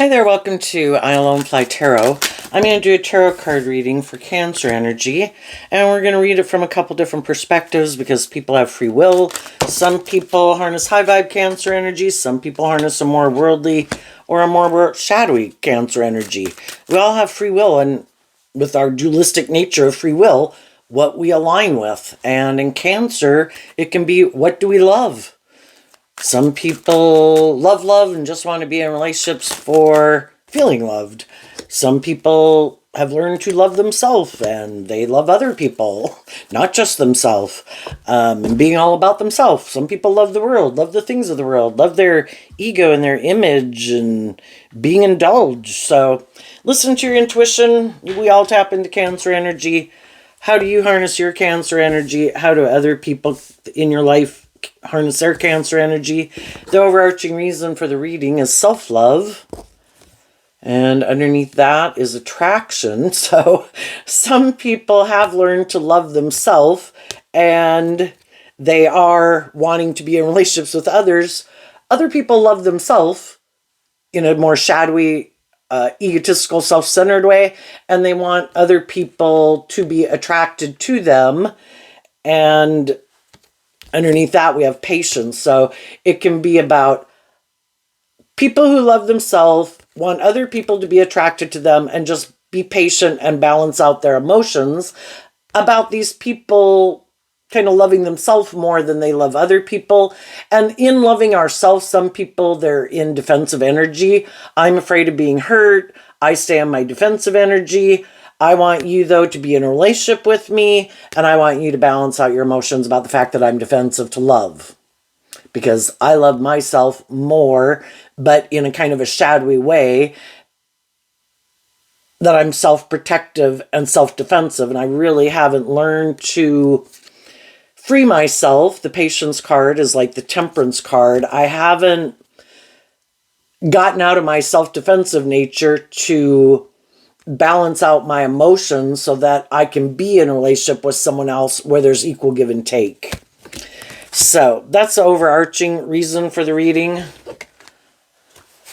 Hi there, welcome to I Alone Fly Tarot. I'm going to do a tarot card reading for Cancer energy, and we're going to read it from a couple different perspectives because people have free will. Some people harness high vibe Cancer energy, some people harness a more worldly or a more shadowy Cancer energy. We all have free will, and with our dualistic nature of free will, what we align with. And in Cancer, it can be, what do we love? Some people love and just want to be in relationships for feeling loved. Some people have learned to love themselves and they love other people, not just themselves, and being all about themselves. Some people love the world, love the things of the world, love their ego and their image and being indulged. So listen to your intuition. We all tap into Cancer energy. How do you harness your Cancer energy? How do other people in your life harness their Cancer energy? The overarching reason for the reading is self-love, and underneath that is attraction. So some people have learned to love themselves and they are wanting to be in relationships with others. Other people love themselves in a more shadowy, egotistical, self-centered way, and they want other people to be attracted to them. And underneath that, we have patience. So it can be about people who love themselves, want other people to be attracted to them, and just be patient and balance out their emotions. About these people kind of loving themselves more than they love other people. And in loving ourselves, some people, they're in defensive energy. I'm afraid of being hurt. I stay on my defensive energy. I want you, though, to be in a relationship with me, and I want you to balance out your emotions about the fact that I'm defensive to love. Because I love myself more, but in a kind of a shadowy way, that I'm self-protective and self-defensive, and I really haven't learned to free myself. The Patience card is like the Temperance card. I haven't gotten out of my self-defensive nature to balance out my emotions so that I can be in a relationship with someone else where there's equal give and take. So that's the overarching reason for the reading.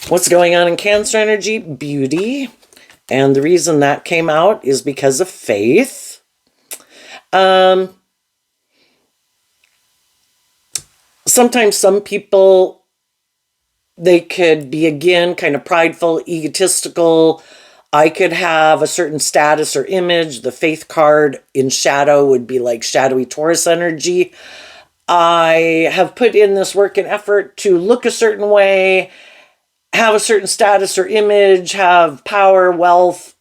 What's going on in Cancer energy? Beauty. And the reason that came out is because of faith. Sometimes some people, they could be, again, kind of prideful, egotistical. I could have a certain status or image. The Faith card in shadow would be like shadowy Taurus energy. I have put in this work and effort to look a certain way, have a certain status or image, have power, wealth,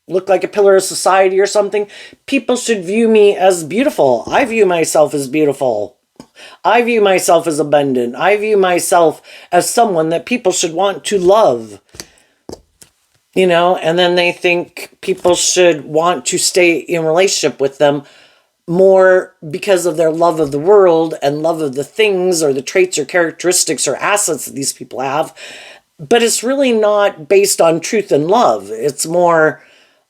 look like a pillar of society or something. People should view me as beautiful. I view myself as beautiful. I view myself as abundant. I view myself as someone that people should want to love. You know, and then they think people should want to stay in relationship with them more because of their love of the world and love of the things or the traits or characteristics or assets that these people have. But it's really not based on truth and love. It's more,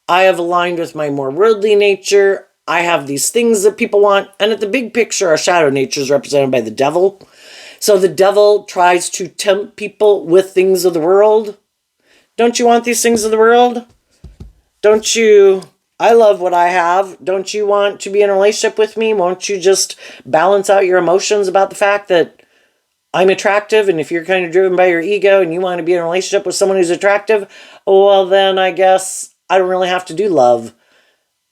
I have aligned with my more worldly nature. I have these things that people want. And at the big picture, our shadow nature is represented by the devil. So the devil tries to tempt people with things of the world. Don't you want these things of the world? Don't you? I love what I have. Don't you want to be in a relationship with me? Won't you just balance out your emotions about the fact that I'm attractive? And if you're kind of driven by your ego and you want to be in a relationship with someone who's attractive, well, then I guess I don't really have to do love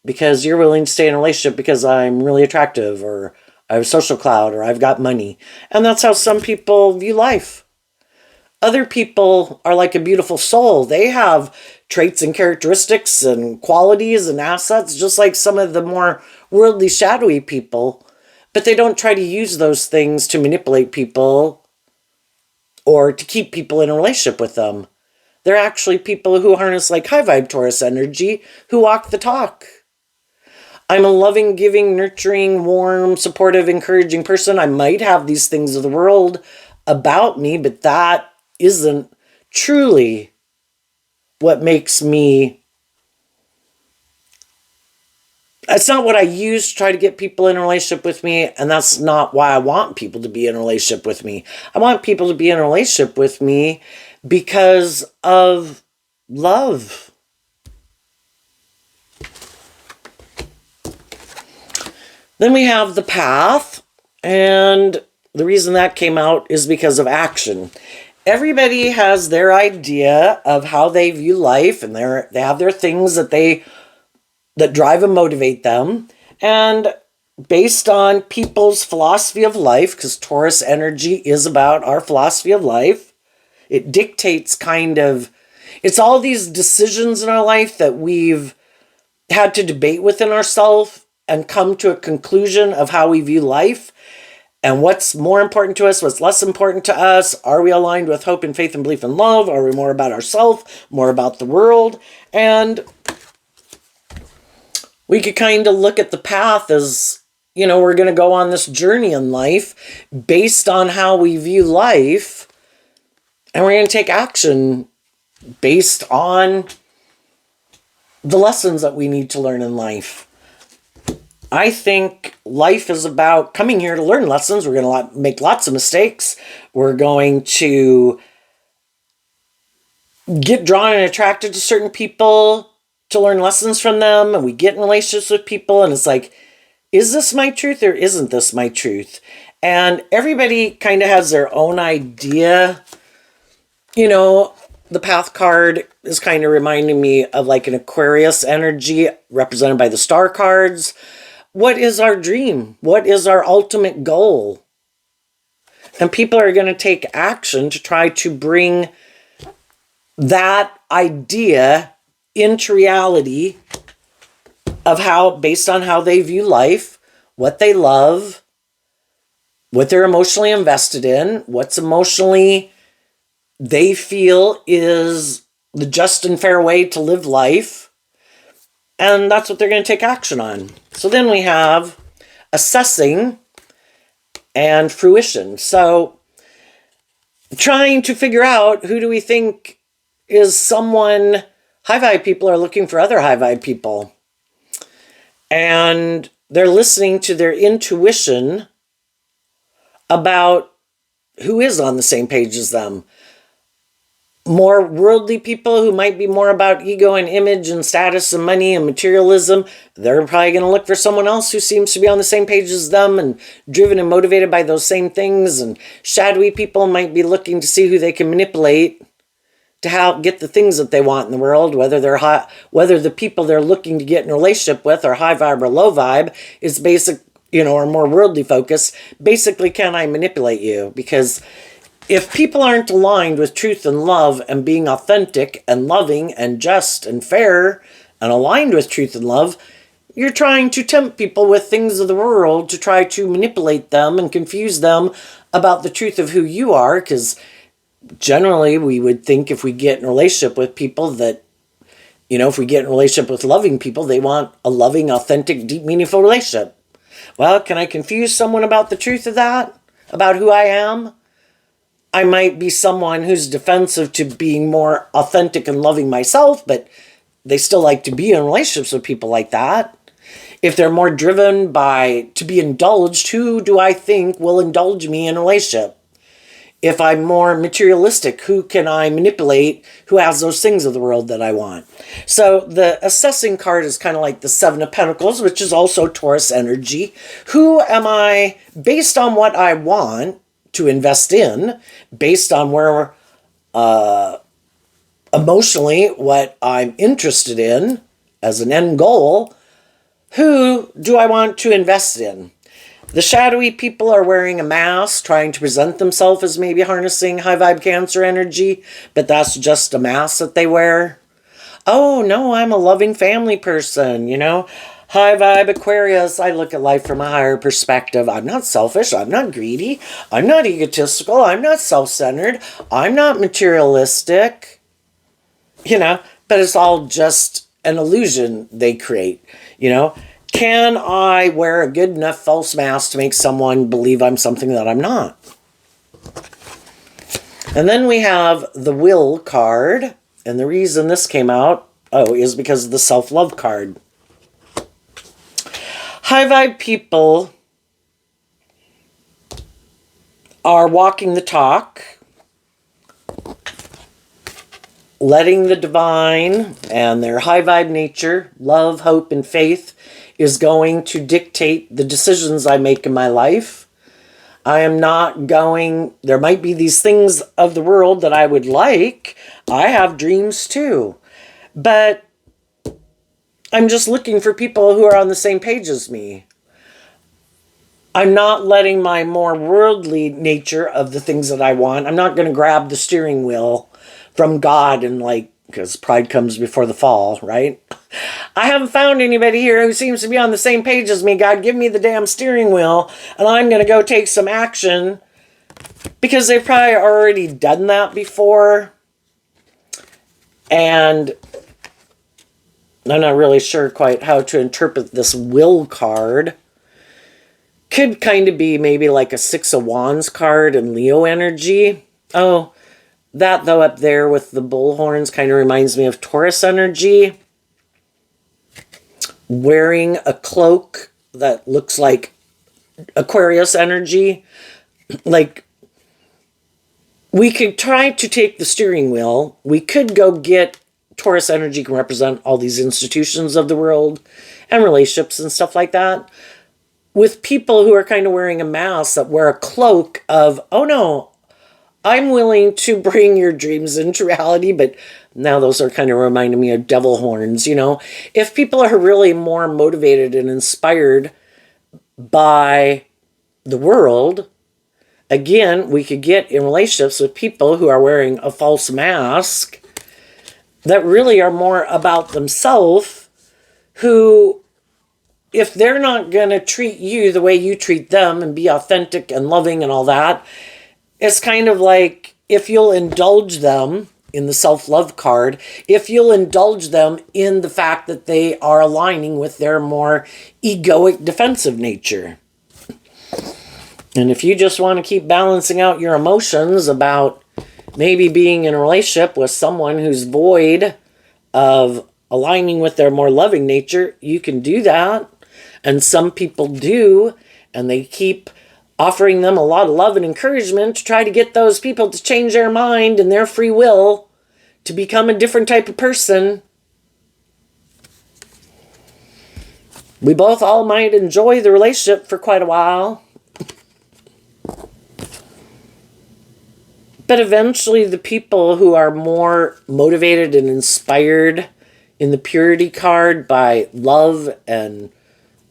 because you're willing to stay in a relationship because I'm really attractive, or I have social clout, or I've got money. And that's how some people view life. Other people are like a beautiful soul. They have traits and characteristics and qualities and assets, just like some of the more worldly, shadowy people. But they don't try to use those things to manipulate people or to keep people in a relationship with them. They're actually people who harness like high vibe Taurus energy, who walk the talk. I'm a loving, giving, nurturing, warm, supportive, encouraging person. I might have these things of the world about me, but that isn't truly what makes me. That's not what I use to try to get people in a relationship with me, and that's not why I want people to be in a relationship with me. I want people to be in a relationship with me because of love. Then we have the path, and the reason that came out is because of action. Everybody has their idea of how they view life, and they have their things that drive and motivate them. And based on people's philosophy of life, because Taurus energy is about our philosophy of life, it dictates it's all these decisions in our life that we've had to debate within ourselves and come to a conclusion of how we view life and what's more important to us, what's less important to us. Are we aligned with hope and faith and belief and love? Are we more about ourselves, more about the world? And we could kind of look at the path as, we're going to go on this journey in life based on how we view life, and we're going to take action based on the lessons that we need to learn in life. I think life is about coming here to learn lessons. We're going to make lots of mistakes. We're going to get drawn and attracted to certain people to learn lessons from them. And we get in relationships with people and it's like, is this my truth or isn't this my truth? And everybody kind of has their own idea. The path card is kind of reminding me of like an Aquarius energy represented by the star cards. What is our dream? What is our ultimate goal? And people are going to take action to try to bring that idea into reality of based on how they view life, what they love, what they're emotionally invested in, what's emotionally they feel is the just and fair way to live life. And that's what they're going to take action on. So then we have assessing and fruition. So trying to figure out who do we think is someone. High vibe people are looking for other high vibe people. And they're listening to their intuition about who is on the same page as them. More worldly people who might be more about ego and image and status and money and materialism, they're probably going to look for someone else who seems to be on the same page as them and driven and motivated by those same things. And shadowy people might be looking to see who they can manipulate to get the things that they want in the world, whether the people they're looking to get in a relationship with are high vibe or low vibe, is basic, or more worldly focus. Basically, can I manipulate you? Because if people aren't aligned with truth and love and being authentic and loving and just and fair and aligned with truth and love, you're trying to tempt people with things of the world to try to manipulate them and confuse them about the truth of who you are. Because generally we would think if we get in a relationship with people that, if we get in a relationship with loving people, they want a loving, authentic, deep, meaningful relationship. Well, can I confuse someone about the truth of that? About who I am? I might be someone who's defensive to being more authentic and loving myself, but they still like to be in relationships with people like that. If they're more driven to be indulged, who do I think will indulge me in a relationship? If I'm more materialistic, who can I manipulate who has those things of the world that I want? So the assessing card is kind of like the Seven of Pentacles, which is also Taurus energy. Who am I, based on what I want to invest in, based on where emotionally what I'm interested in as an end goal, who do I want to invest in? The shadowy people are wearing a mask, trying to present themselves as maybe harnessing high vibe Cancer energy, but that's just a mask that they wear. Oh no, I'm a loving family person, High vibe Aquarius, I look at life from a higher perspective. I'm not selfish, I'm not greedy, I'm not egotistical, I'm not self-centered, I'm not materialistic. But it's all just an illusion they create, Can I wear a good enough false mask to make someone believe I'm something that I'm not? And then we have the Will card. And the reason this came out, is because of the self-love card. High vibe people are walking the talk. letting the divine and their high vibe nature, love, hope, and faith is going to dictate the decisions I make in my life. I am not going, there might be these things of the world that I would like. I have dreams too. But I'm just looking for people who are on the same page as me. I'm not letting my more worldly nature of the things that I want. I'm not going to grab the steering wheel from God and because pride comes before the fall, right? I haven't found anybody here who seems to be on the same page as me. God, give me the damn steering wheel and I'm going to go take some action, because they've probably already done that before. And I'm not really sure quite how to interpret this will card. Could kind of be maybe like a Six of Wands card and Leo energy. Oh, that though up there with the bull horns kind of reminds me of Taurus energy. Wearing a cloak that looks like Aquarius energy. Like, we could try to take the steering wheel. We could go get Taurus energy, can represent all these institutions of the world and relationships and stuff like that, with people who are kind of wearing a mask that wear a cloak of, oh no, I'm willing to bring your dreams into reality. But now those are kind of reminding me of devil horns, If people are really more motivated and inspired by the world, again, we could get in relationships with people who are wearing a false mask that really are more about themselves, who, if they're not going to treat you the way you treat them and be authentic and loving and all that, it's kind of like if you'll indulge them in the self-love card, if you'll indulge them in the fact that they are aligning with their more egoic defensive nature. And if you just want to keep balancing out your emotions about maybe being in a relationship with someone who's void of aligning with their more loving nature, you can do that. And some people do, and they keep offering them a lot of love and encouragement to try to get those people to change their mind and their free will to become a different type of person. We both all might enjoy the relationship for quite a while, but eventually the people who are more motivated and inspired in the purity card by love and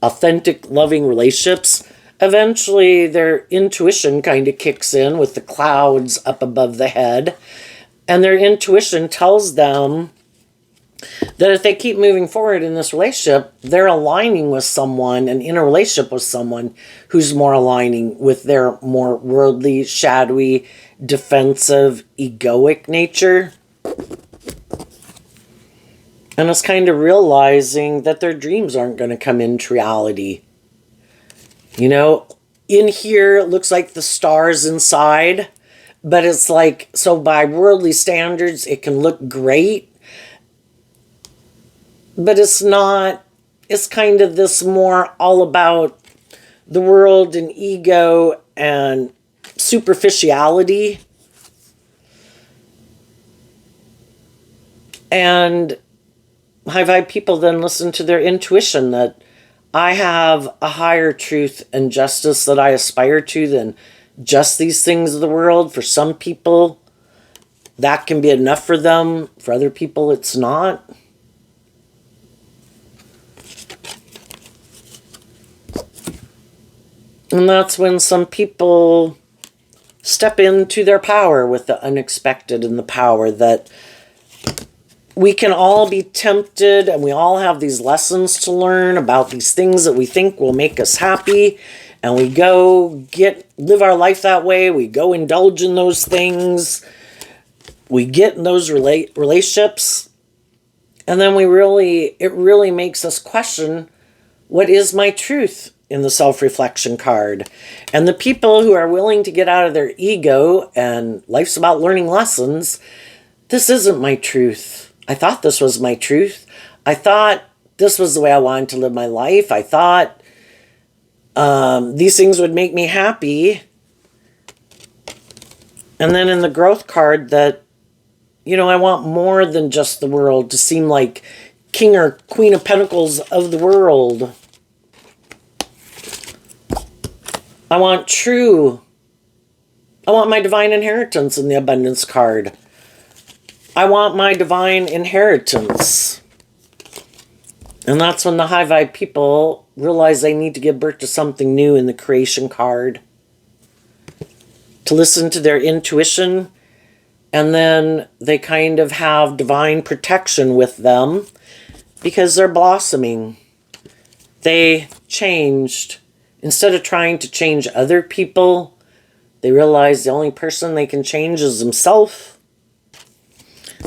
authentic, loving relationships, eventually their intuition kind of kicks in with the clouds up above the head. And their intuition tells them that if they keep moving forward in this relationship, they're aligning with someone and in a relationship with someone who's more aligning with their more worldly, shadowy, defensive, egoic nature. And it's kind of realizing that their dreams aren't going to come into reality. In here, it looks like the stars inside, but it's like, so by worldly standards, it can look great, but it's not. It's kind of this more all about the world and ego and superficiality. And high vibe people then listen to their intuition that I have a higher truth and justice that I aspire to than just these things of the world. For some people, that can be enough for them. For other people, it's not. And that's when some people step into their power with the unexpected and the power that we can all be tempted, and we all have these lessons to learn about these things that we think will make us happy, and we go live our life that way. We go indulge in those things. We get in those relationships, and then it really makes us question, what is my truth in the self-reflection card? And the people who are willing to get out of their ego and life's about learning lessons, this isn't my truth. I thought this was my truth. I thought this was the way I wanted to live my life. I thought these things would make me happy. And then in the growth card, that I want more than just the world to seem like King or Queen of Pentacles of the world. I want my divine inheritance in the abundance card. I want my divine inheritance. And that's when the high vibe people realize they need to give birth to something new in the creation card. To listen to their intuition, and then they kind of have divine protection with them because they're blossoming. They changed. Instead of trying to change other people, they realize the only person they can change is themselves.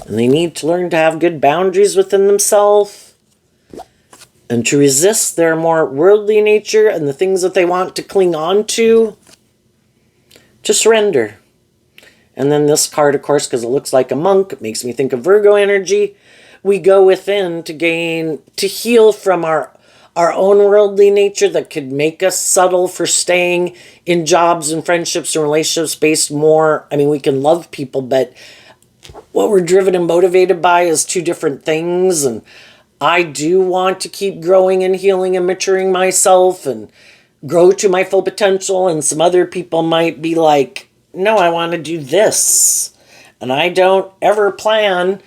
And they need to learn to have good boundaries within themselves and to resist their more worldly nature and the things that they want to cling on to surrender. And then this card, of course, because it looks like a monk, it makes me think of Virgo energy. We go within to heal from our own worldly nature that could make us subtle for staying in jobs and friendships and relationships based more. I mean, we can love people, but what we're driven and motivated by is two different things. And I do want to keep growing and healing and maturing myself and grow to my full potential. And some other people might be like, no, I want to do this. And I don't ever plan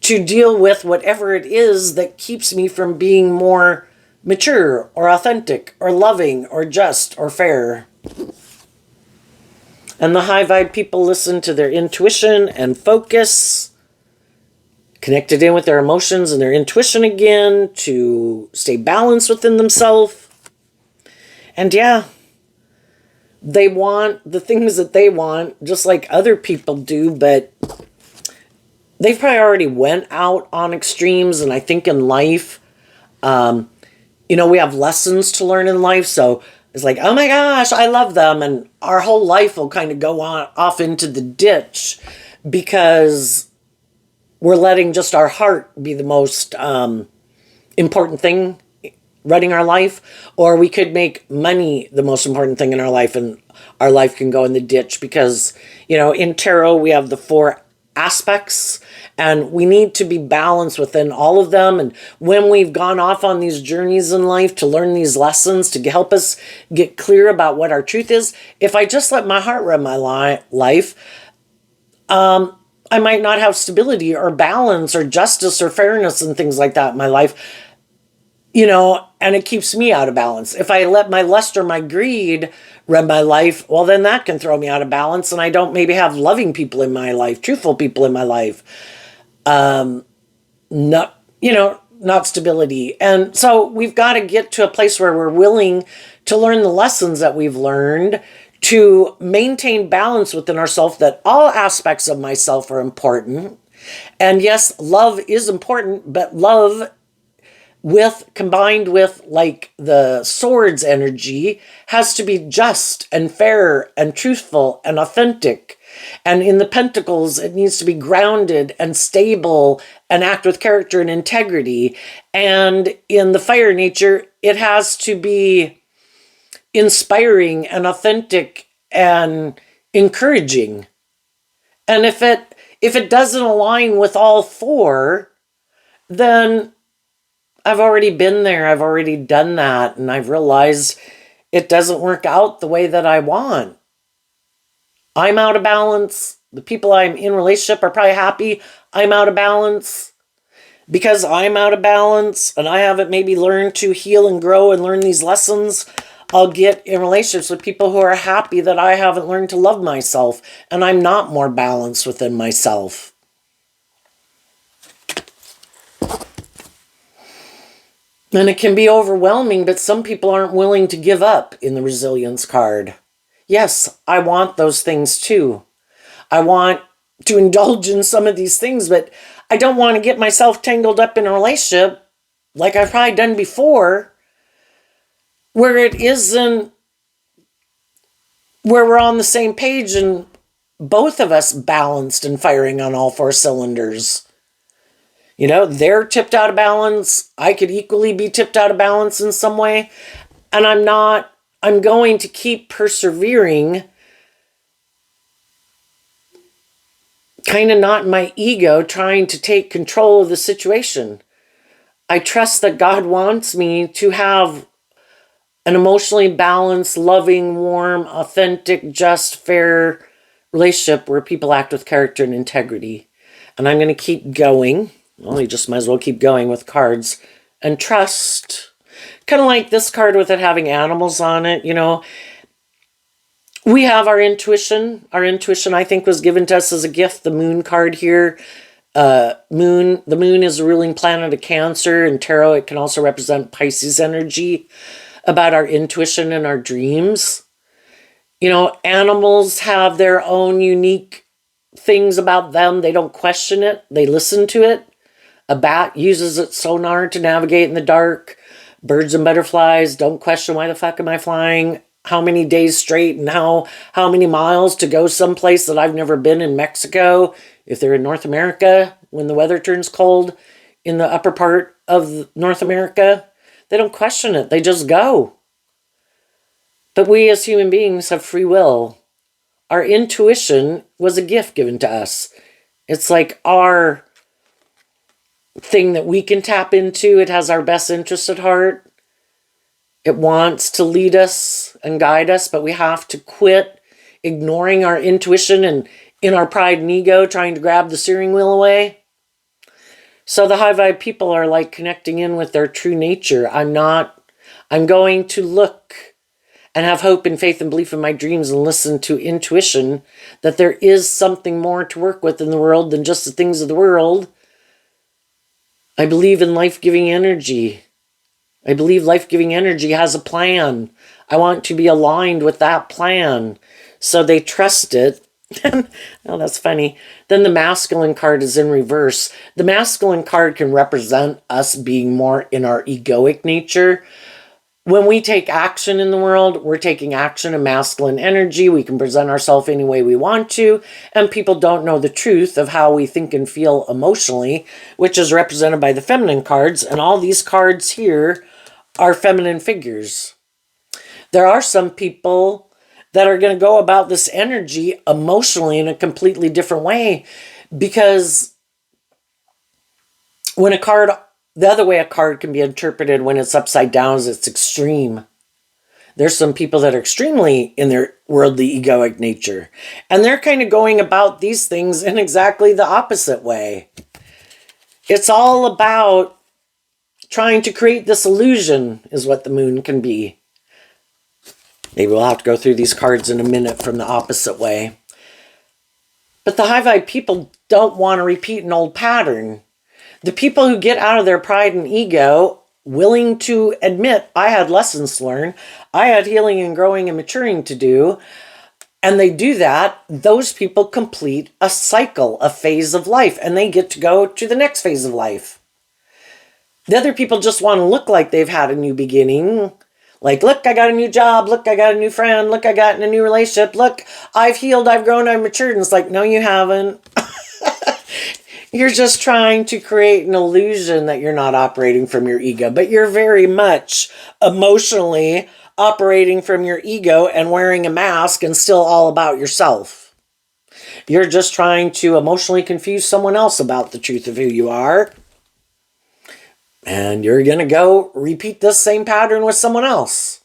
to deal with whatever it is that keeps me from being more mature or authentic or loving or just or fair. And the high vibe people listen to their intuition and focus, connected in with their emotions and their intuition again to stay balanced within themselves. And yeah, they want the things that they want just like other people do, but they've probably already went out on extremes. And I think in life, we have lessons to learn in life. So it's like, oh my gosh, I love them. And our whole life will kind of go off into the ditch because we're letting just our heart be the most important thing running our life. Or we could make money the most important thing in our life, and our life can go in the ditch because, in tarot, we have the 4 aspects, and we need to be balanced within all of them. And when we've gone off on these journeys in life to learn these lessons, to help us get clear about what our truth is, if I just let my heart run my life, I might not have stability or balance or justice or fairness and things like that in my life, and it keeps me out of balance. If I let my lust or my greed run my life, well, then that can throw me out of balance, and I don't maybe have loving people in my life, truthful people in my life, not stability. And so we've got to get to a place where we're willing to learn the lessons that we've learned, to maintain balance within ourselves, that all aspects of myself are important. And yes, love is important, but love combined with like the swords energy has to be just and fair and truthful and authentic. And in the pentacles, it needs to be grounded and stable and act with character and integrity. And in the fire nature, it has to be inspiring and authentic and encouraging. And if it doesn't align with all 4, then I've already been there. I've already done that. And I've realized it doesn't work out the way that I want. I'm out of balance. The people I'm in relationship are probably happy I'm out of balance. Because I'm out of balance and I haven't maybe learned to heal and grow and learn these lessons, I'll get in relationships with people who are happy that I haven't learned to love myself and I'm not more balanced within myself. And it can be overwhelming, but some people aren't willing to give up in the resilience card. Yes, I want those things too. I want to indulge in some of these things, but I don't want to get myself tangled up in a relationship like I've probably done before, where it isn't, where we're on the same page and both of us balanced and firing on all 4 cylinders. They're tipped out of balance. I could equally be tipped out of balance in some way. And I'm going to keep persevering kind of not my ego trying to take control of the situation. I trust that God wants me to have an emotionally balanced, loving, warm, authentic, just, fair relationship where people act with character and integrity. And I'm going to keep going. Well, you just might as well keep going with cards. And trust. Kind of like this card with it having animals on it, you know. We have our intuition. Our intuition, I think, was given to us as a gift. The moon card here. The moon is the ruling planet of Cancer. In tarot, it can also represent Pisces energy, about our intuition and our dreams. You know, animals have their own unique things about them. They don't question it. They listen to it. A bat uses its sonar to navigate in the dark. Birds and butterflies don't question, why the fuck am I flying? How many days straight and how many miles to go someplace that I've never been in Mexico. If they're in North America, when the weather turns cold in the upper part of North America, they don't question it. They just go. But we as human beings have free will. Our intuition was a gift given to us. It's like our thing that we can tap into. It has our best interest at heart. It wants to lead us and guide us, but we have to quit ignoring our intuition and in our pride and ego trying to grab the steering wheel away. So the high vibe people are like connecting in with their true nature. I'm going to look and have hope and faith and belief in my dreams and listen to intuition that there is something more to work with in the world than just the things of the world. I believe in life-giving energy. I believe life-giving energy has a plan. I want to be aligned with that plan. So they trust it. Oh, that's funny. Then the masculine card is in reverse. The masculine card can represent us being more in our egoic nature. When we take action in the world, we're taking action in masculine energy. We can present ourselves any way we want to, and people don't know the truth of how we think and feel emotionally, which is represented by the feminine cards, and all these cards here are feminine figures. There are some people that are going to go about this energy emotionally in a completely different way, because when a card, the other way a card can be interpreted when it's upside down is it's extreme. There's some people that are extremely in their worldly egoic nature, and they're kind of going about these things in exactly the opposite way. It's all about trying to create this illusion is what the moon can be. Maybe we'll have to go through these cards in a minute from the opposite way. But the high vibe people don't want to repeat an old pattern. The people who get out of their pride and ego, willing to admit, I had lessons to learn, I had healing and growing and maturing to do, and they do that, those people complete a cycle, a phase of life, and they get to go to the next phase of life. The other people just want to look like they've had a new beginning. Like, look, I got a new job. Look, I got a new friend. Look, I got in a new relationship. Look, I've healed, I've grown, I've matured. And it's like, no, you haven't. You're just trying to create an illusion that you're not operating from your ego. But you're very much emotionally operating from your ego and wearing a mask and still all about yourself. You're just trying to emotionally confuse someone else about the truth of who you are. And you're going to go repeat this same pattern with someone else.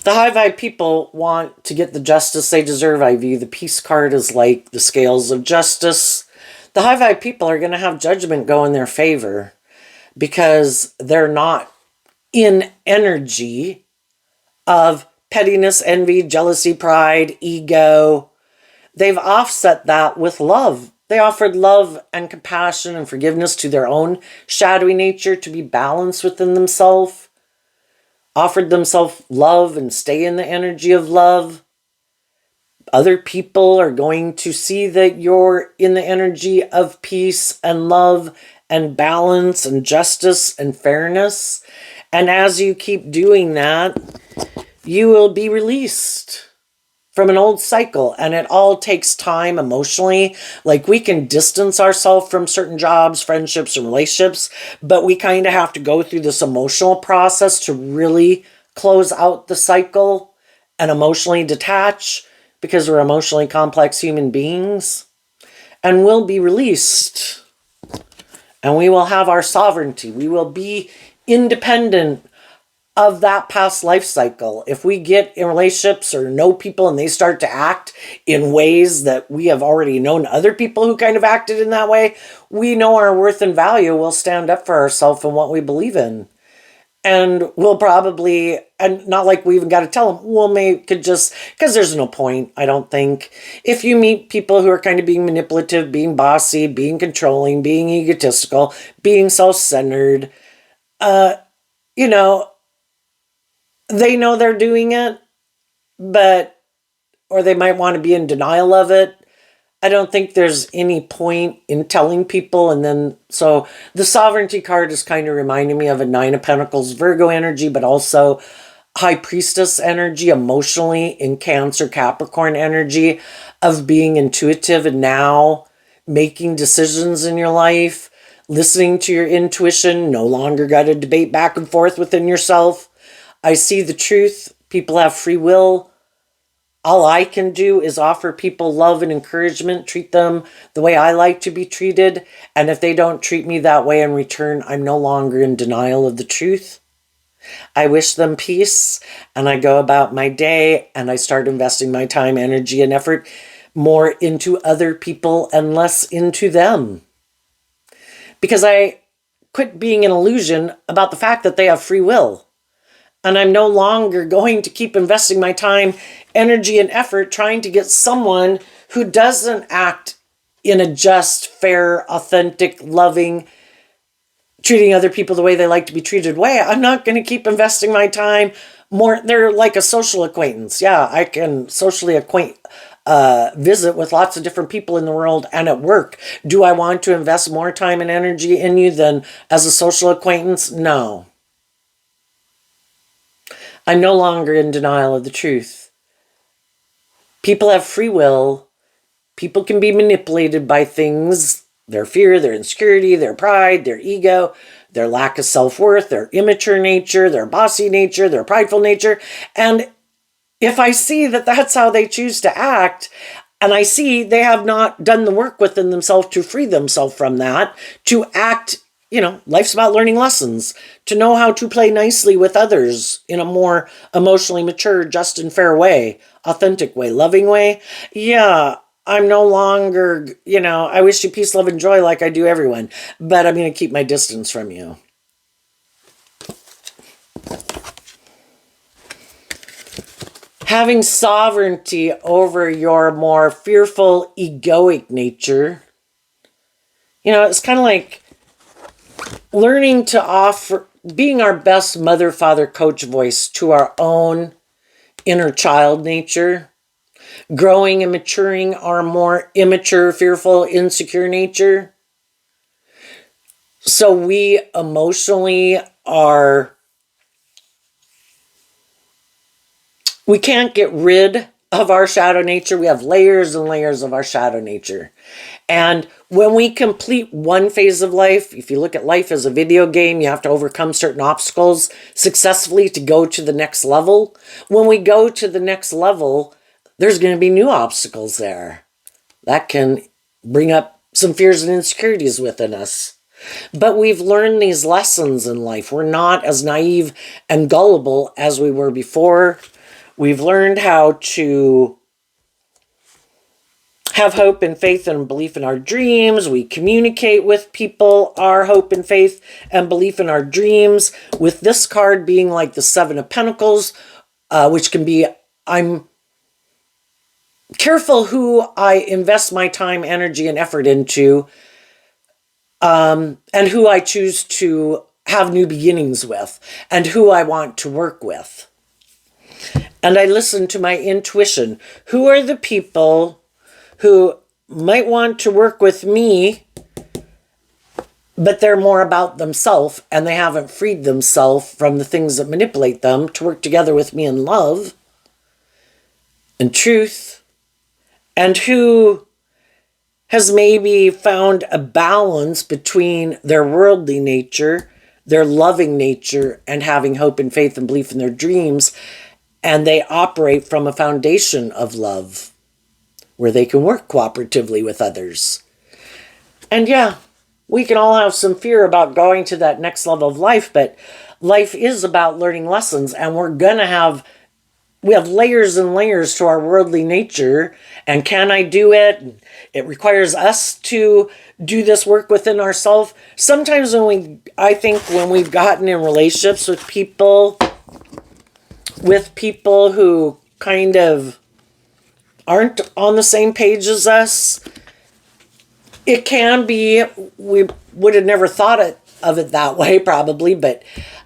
The high vibe people want to get the justice they deserve. I view the peace card as like the scales of justice. The high vibe people are going to have judgment go in their favor because they're not in energy of pettiness, envy, jealousy, pride, ego. They've offset that with love. They offered love and compassion and forgiveness to their own shadowy nature to be balanced within themselves. Offered themselves love and stay in the energy of love. Other people are going to see that you're in the energy of peace and love and balance and justice and fairness. And as you keep doing that, you will be released from an old cycle, and it all takes time emotionally. Like, we can distance ourselves from certain jobs, friendships, and relationships, but we kind of have to go through this emotional process to really close out the cycle and emotionally detach because we're emotionally complex human beings, and will be released. And we will have our sovereignty. We will be independent of that past life cycle. If we get in relationships or know people and they start to act in ways that we have already known other people who kind of acted in that way, we know our worth and value. We'll stand up for ourselves and what we believe in. And we'll probably, and not like we even got to tell them, could just, because there's no point, I don't think. If you meet people who are kind of being manipulative, being bossy, being controlling, being egotistical, being self-centered, you know, they know they're doing it, or they might want to be in denial of it. I don't think there's any point in telling people. And then, so the sovereignty card is kind of reminding me of a Nine of Pentacles, Virgo energy, but also High Priestess energy, emotionally in Cancer, Capricorn energy of being intuitive and now making decisions in your life, listening to your intuition, no longer got to debate back and forth within yourself. I see the truth. People have free will. All I can do is offer people love and encouragement, treat them the way I like to be treated. And if they don't treat me that way in return, I'm no longer in denial of the truth. I wish them peace, and I go about my day, and I start investing my time, energy, and effort more into other people and less into them. Because I quit being an illusion about the fact that they have free will. And I'm no longer going to keep investing my time, energy, and effort trying to get someone who doesn't act in a just, fair, authentic, loving, treating other people the way they like to be treated way. I'm not going to keep investing my time more. They're like a social acquaintance. Yeah, I can socially visit with lots of different people in the world and at work. Do I want to invest more time and energy in you than as a social acquaintance? No. I'm no longer in denial of the truth. People have free will. People can be manipulated by things, their fear, their insecurity, their pride, their ego, their lack of self-worth, their immature nature, their bossy nature, their prideful nature. And if I see that that's how they choose to act, and I see they have not done the work within themselves to free themselves from that, to act, life's about learning lessons, to know how to play nicely with others in a more emotionally mature, just and fair way, authentic way, loving way. Yeah, I'm no longer, I wish you peace, love, and joy like I do everyone, but I'm going to keep my distance from you. Having sovereignty over your more fearful, egoic nature, it's kind of like learning to offer, being our best mother, father, coach voice to our own inner child nature, growing and maturing our more immature, fearful, insecure nature. So we emotionally we can't get rid of our shadow nature. We have layers and layers of our shadow nature. And when we complete one phase of life, if you look at life as a video game, you have to overcome certain obstacles successfully to go to the next level. When we go to the next level, there's going to be new obstacles there. That can bring up some fears and insecurities within us. But we've learned these lessons in life. We're not as naive and gullible as we were before. We've learned how to have hope and faith and belief in our dreams. We communicate with people our hope and faith and belief in our dreams, with this card being like the Seven of Pentacles, which can be, I'm careful who I invest my time, energy, and effort into, and who I choose to have new beginnings with, and who I want to work with. And I listen to my intuition. Who are the people who might want to work with me, but they're more about themselves and they haven't freed themselves from the things that manipulate them to work together with me in love and truth? And who has maybe found a balance between their worldly nature, their loving nature, and having hope and faith and belief in their dreams, And they operate from a foundation of love where they can work cooperatively with others. And yeah, we can all have some fear about going to that next level of life, but life is about learning lessons, and we have layers and layers to our worldly nature. And can I do it? It requires us to do this work within ourselves. Sometimes I think when we've gotten in relationships with people who kind of aren't on the same page as us, it can be, we would have never thought of it that way probably, but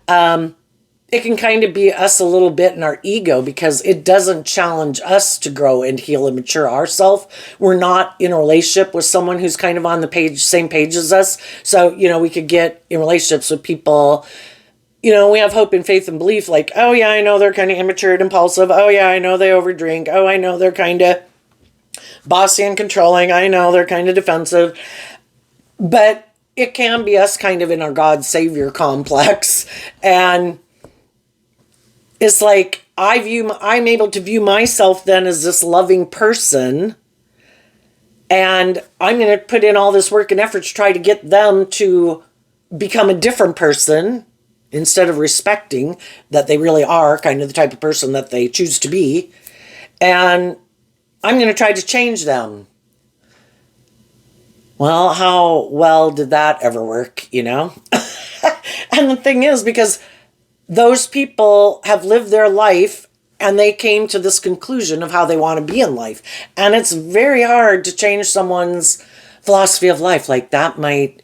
it can kind of be us a little bit in our ego, because it doesn't challenge us to grow and heal and mature ourselves. We're not in a relationship with someone who's kind of on the same page as us. So, we could get in relationships with people, we have hope and faith and belief, like, oh yeah, I know they're kind of immature and impulsive. Oh yeah, I know they overdrink. Oh, I know they're kind of bossy and controlling. I know they're kind of defensive. But it can be us kind of in our God Savior complex. And it's like, I'm able to view myself then as this loving person, and I'm going to put in all this work and effort to try to get them to become a different person, instead of respecting that they really are kind of the type of person that they choose to be. And I'm going to try to change them. Well, how well did that ever work, And the thing is, because those people have lived their life and they came to this conclusion of how they want to be in life. And it's very hard to change someone's philosophy of life. Like, that might,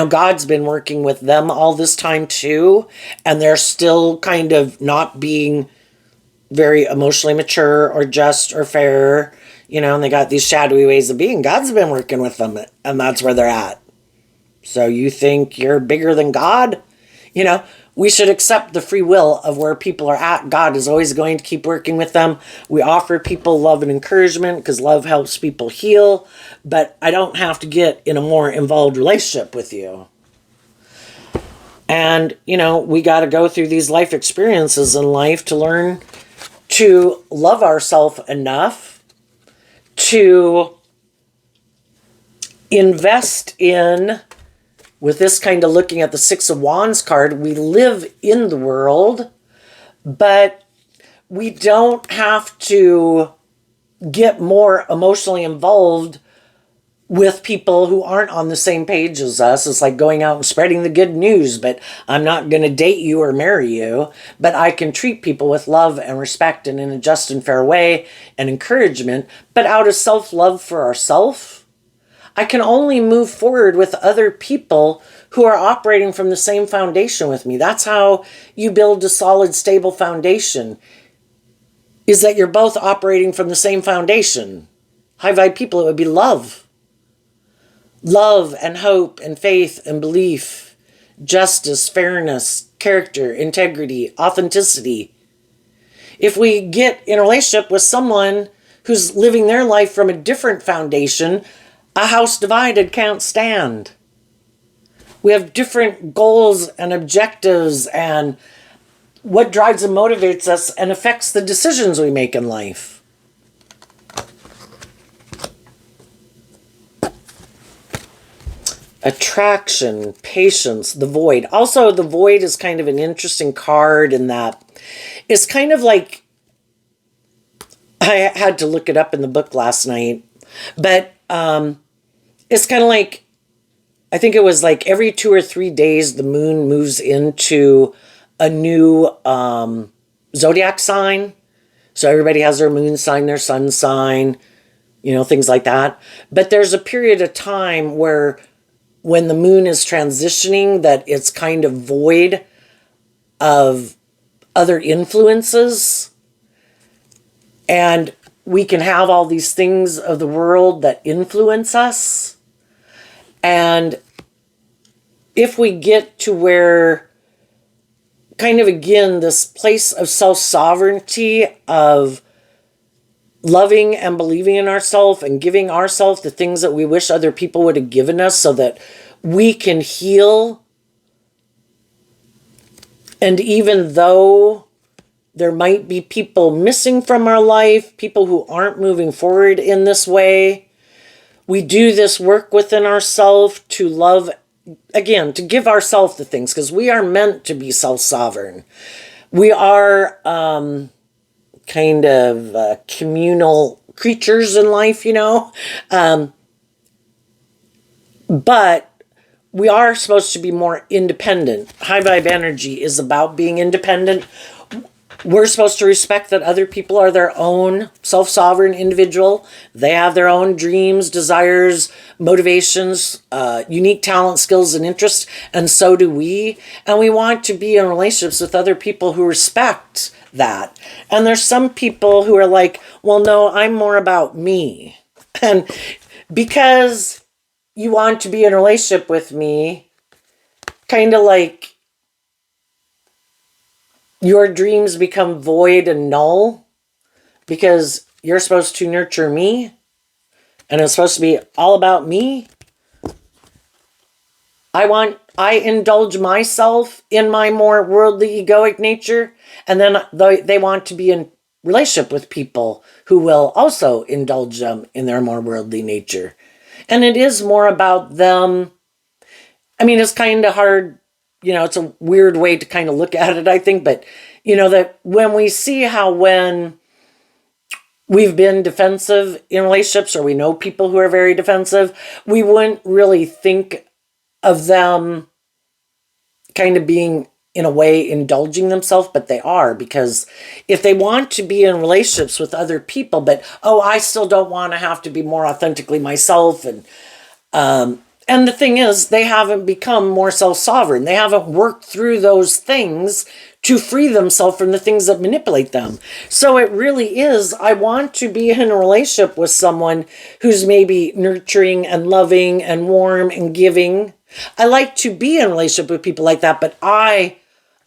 God's been working with them all this time too, and they're still kind of not being very emotionally mature or just or fair, and they got these shadowy ways of being. God's been working with them, and that's where they're at. So you think you're bigger than God? We should accept the free will of where people are at. God is always going to keep working with them. We offer people love and encouragement because love helps people heal. But I don't have to get in a more involved relationship with you. And, we got to go through these life experiences in life to learn to love ourselves enough to invest in. With this kind of looking at the Six of Wands card, we live in the world, but we don't have to get more emotionally involved with people who aren't on the same page as us. It's like going out and spreading the good news, but I'm not going to date you or marry you, but I can treat people with love and respect and in a just and fair way and encouragement, but out of self-love for ourselves. I can only move forward with other people who are operating from the same foundation with me. That's how you build a solid, stable foundation, is that you're both operating from the same foundation. High vibe people, it would be love. Love and hope and faith and belief, justice, fairness, character, integrity, authenticity. If we get in a relationship with someone who's living their life from a different foundation, a house divided can't stand. We have different goals and objectives, and what drives and motivates us and affects the decisions we make in life. Attraction, patience, the void. Also, the void is kind of an interesting card in that it's kind of like, I had to look it up in the book last night, but it's kind of like, I think it was like every 2 or 3 days, the moon moves into a new zodiac sign. So everybody has their moon sign, their sun sign, things like that. But there's a period of time where when the moon is transitioning, that it's kind of void of other influences. And we can have all these things of the world that influence us. And if we get to where, kind of again, this place of self-sovereignty, of loving and believing in ourselves and giving ourselves the things that we wish other people would have given us so that we can heal. And even though there might be people missing from our life, people who aren't moving forward in this way. We do this work within ourselves to love, again, to give ourselves the things, because we are meant to be self-sovereign. We are kind of communal creatures in life, but we are supposed to be more independent. High vibe energy is about being independent. We're supposed to respect that other people are their own self-sovereign individual. They have their own dreams, desires, motivations, unique talent, skills, and interests, and so do we. And we want to be in relationships with other people who respect that. And there's some people who are like, well, no, I'm more about me. And because you want to be in a relationship with me, kind of like your dreams become void and null because you're supposed to nurture me and it's supposed to be all about me. I indulge myself in my more worldly egoic nature, and then they want to be in relationship with people who will also indulge them in their more worldly nature. And it is more about them. I mean, it's kind of hard, it's a weird way to kind of look at it, I think, but that when we see how when we've been defensive in relationships, or we know people who are very defensive, we wouldn't really think of them kind of being, in a way, indulging themselves, but they are, because if they want to be in relationships with other people, but, I still don't want to have to be more authentically myself, and the thing is, they haven't become more self-sovereign. They haven't worked through those things to free themselves from the things that manipulate them. So it really is, I want to be in a relationship with someone who's maybe nurturing and loving and warm and giving. I like to be in a relationship with people like that, but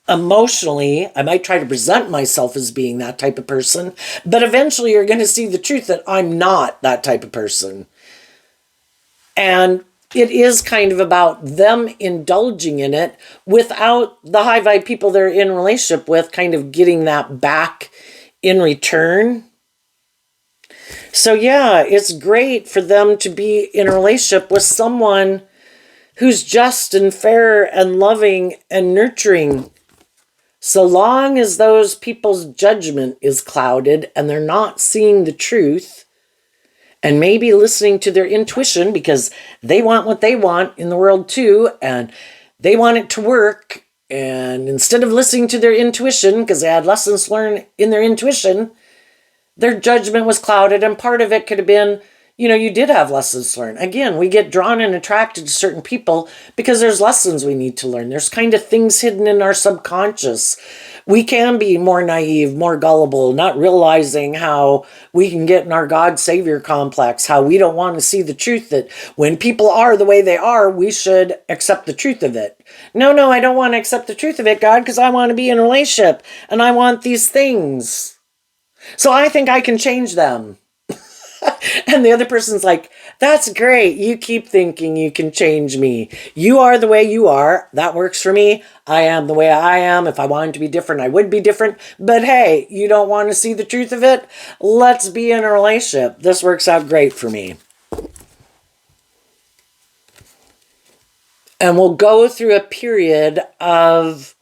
emotionally, I might try to present myself as being that type of person, but eventually you're going to see the truth that I'm not that type of person. And it is kind of about them indulging in it without the high vibe people they're in relationship with kind of getting that back in return. So yeah, it's great for them to be in a relationship with someone who's just and fair and loving and nurturing, so long as those people's judgment is clouded and they're not seeing the truth and maybe listening to their intuition, because they want what they want in the world too, and they want it to work. And instead of listening to their intuition, because they had lessons learned in their intuition, their judgment was clouded. And part of it could have been, you did have lessons learned. Again, we get drawn and attracted to certain people because there's lessons we need to learn. There's kind of things hidden in our subconscious. We can be more naive, more gullible, not realizing how we can get in our God Savior complex, how we don't want to see the truth that when people are the way they are, we should accept the truth of it. No, I don't want to accept the truth of it, God, because I want to be in a relationship and I want these things. So I think I can change them. And the other person's like, that's great. You keep thinking you can change me. You are the way you are. That works for me. I am the way I am. If I wanted to be different, I would be different. But hey, you don't want to see the truth of it? Let's be in a relationship. This works out great for me. And we'll go through a period of,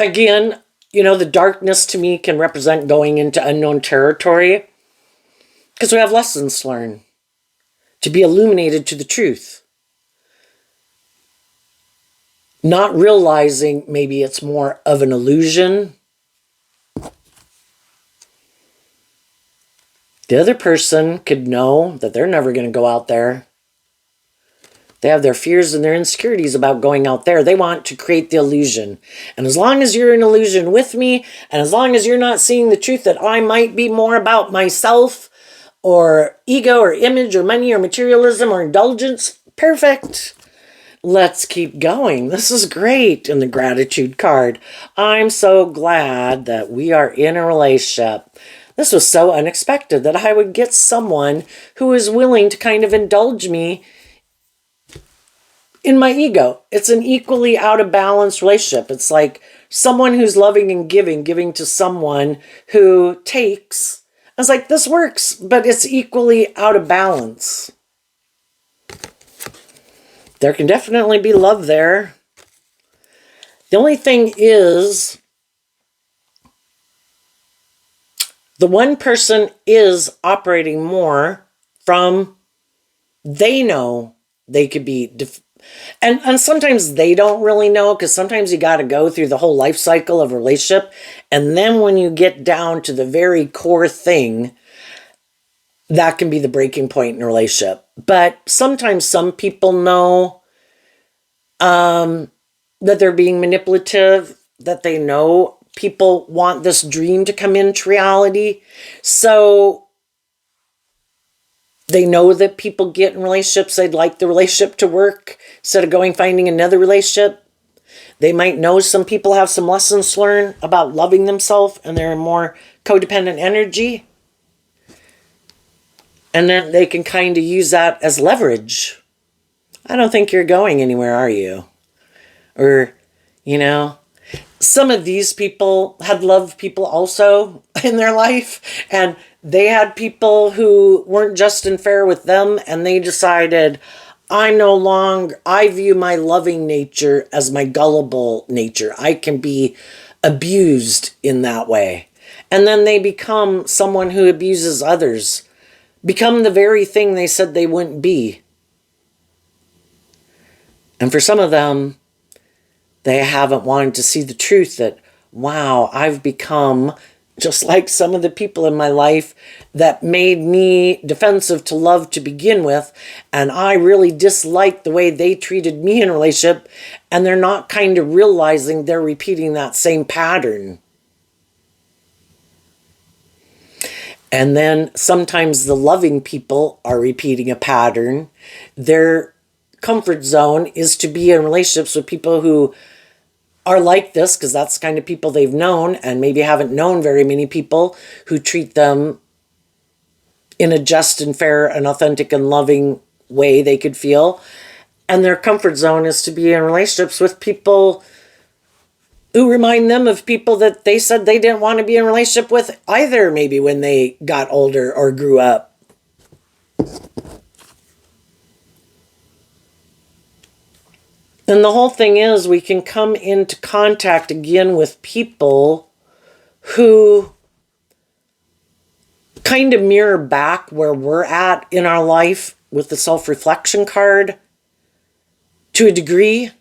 again, the darkness to me can represent going into unknown territory, because we have lessons learned to be illuminated to the truth. Not realizing maybe it's more of an illusion. The other person could know that they're never going to go out there. They have their fears and their insecurities about going out there. They want to create the illusion. And as long as you're in illusion with me, and as long as you're not seeing the truth that I might be more about myself, or ego, or image, or money, or materialism, or indulgence, perfect. Let's keep going. This is great in the gratitude card. I'm so glad that we are in a relationship. This was so unexpected that I would get someone who is willing to kind of indulge me in my ego. It's an equally out of balance relationship. It's like someone who's loving and giving to someone who takes. I was like, this works, but it's equally out of balance. There can definitely be love there. The only thing is, the one person is operating more from, they know they could be, and sometimes they don't really know, because sometimes you got to go through the whole life cycle of a relationship. And then when you get down to the very core thing, that can be the breaking point in a relationship. But sometimes some people know that they're being manipulative, that they know people want this dream to come into reality. So they know that people get in relationships, they'd like the relationship to work instead of going finding another relationship. They might know some people have some lessons to learn about loving themselves, and they're in more codependent energy. And then they can kind of use that as leverage. I don't think you're going anywhere, are you? Or, some of these people had loved people also in their life, and they had people who weren't just and fair with them, and they decided, I view my loving nature as my gullible nature. I can be abused in that way. And then they become someone who abuses others, become the very thing they said they wouldn't be. And for some of them, they haven't wanted to see the truth that, wow, I've become just like some of the people in my life that made me defensive to love to begin with. And I really dislike the way they treated me in a relationship. And they're not kind of realizing they're repeating that same pattern. And then sometimes the loving people are repeating a pattern. Their comfort zone is to be in relationships with people who are like this, because that's the kind of people they've known, and maybe haven't known very many people who treat them in a just and fair and authentic and loving way they could feel. And their comfort zone is to be in relationships with people who remind them of people that they said they didn't want to be in a relationship with either, maybe when they got older or grew up. And the whole thing is, we can come into contact again with people who kind of mirror back where we're at in our life with the self-reflection card to a degree.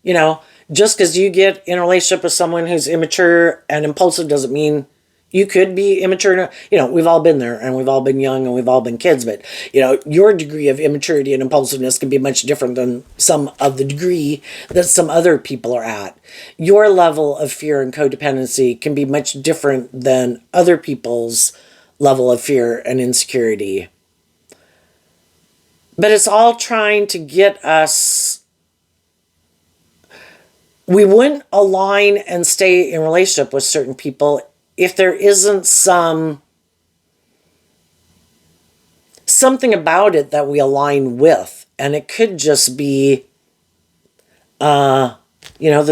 Just because you get in a relationship with someone who's immature and impulsive doesn't mean you could be immature. We've all been there, and we've all been young, and we've all been kids, but your degree of immaturity and impulsiveness can be much different than some of the degree that some other people are at. Your level of fear and codependency can be much different than other people's level of fear and insecurity. But it's all trying to get us. We wouldn't align and stay in relationship with certain people if there isn't something about it that we align with. And it could just be, the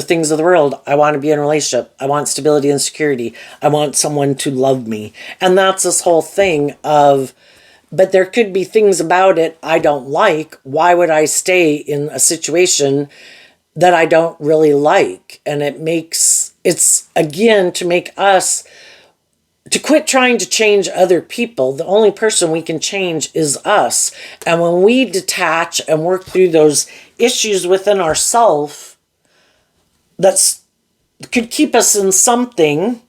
things of the world. I want to be in a relationship. I want stability and security. I want someone to love me. And that's this whole thing of, but there could be things about it I don't like. Why would I stay in a situation that I don't really like? And it's again to make us to quit trying to change other people. The only person we can change is us. And when we detach and work through those issues within ourselves that could keep us in something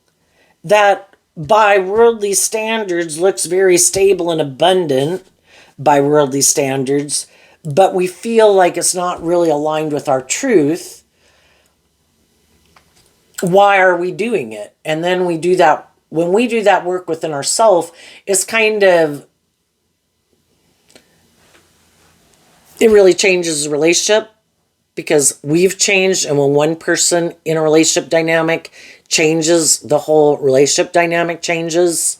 that by worldly standards looks very stable and abundant by worldly standards, but we feel like it's not really aligned with our truth, why are we doing it? And then we do that. When we do that work within ourselves, it's kind of, it really changes the relationship, because we've changed. And when one person in a relationship dynamic changes, the whole relationship dynamic changes.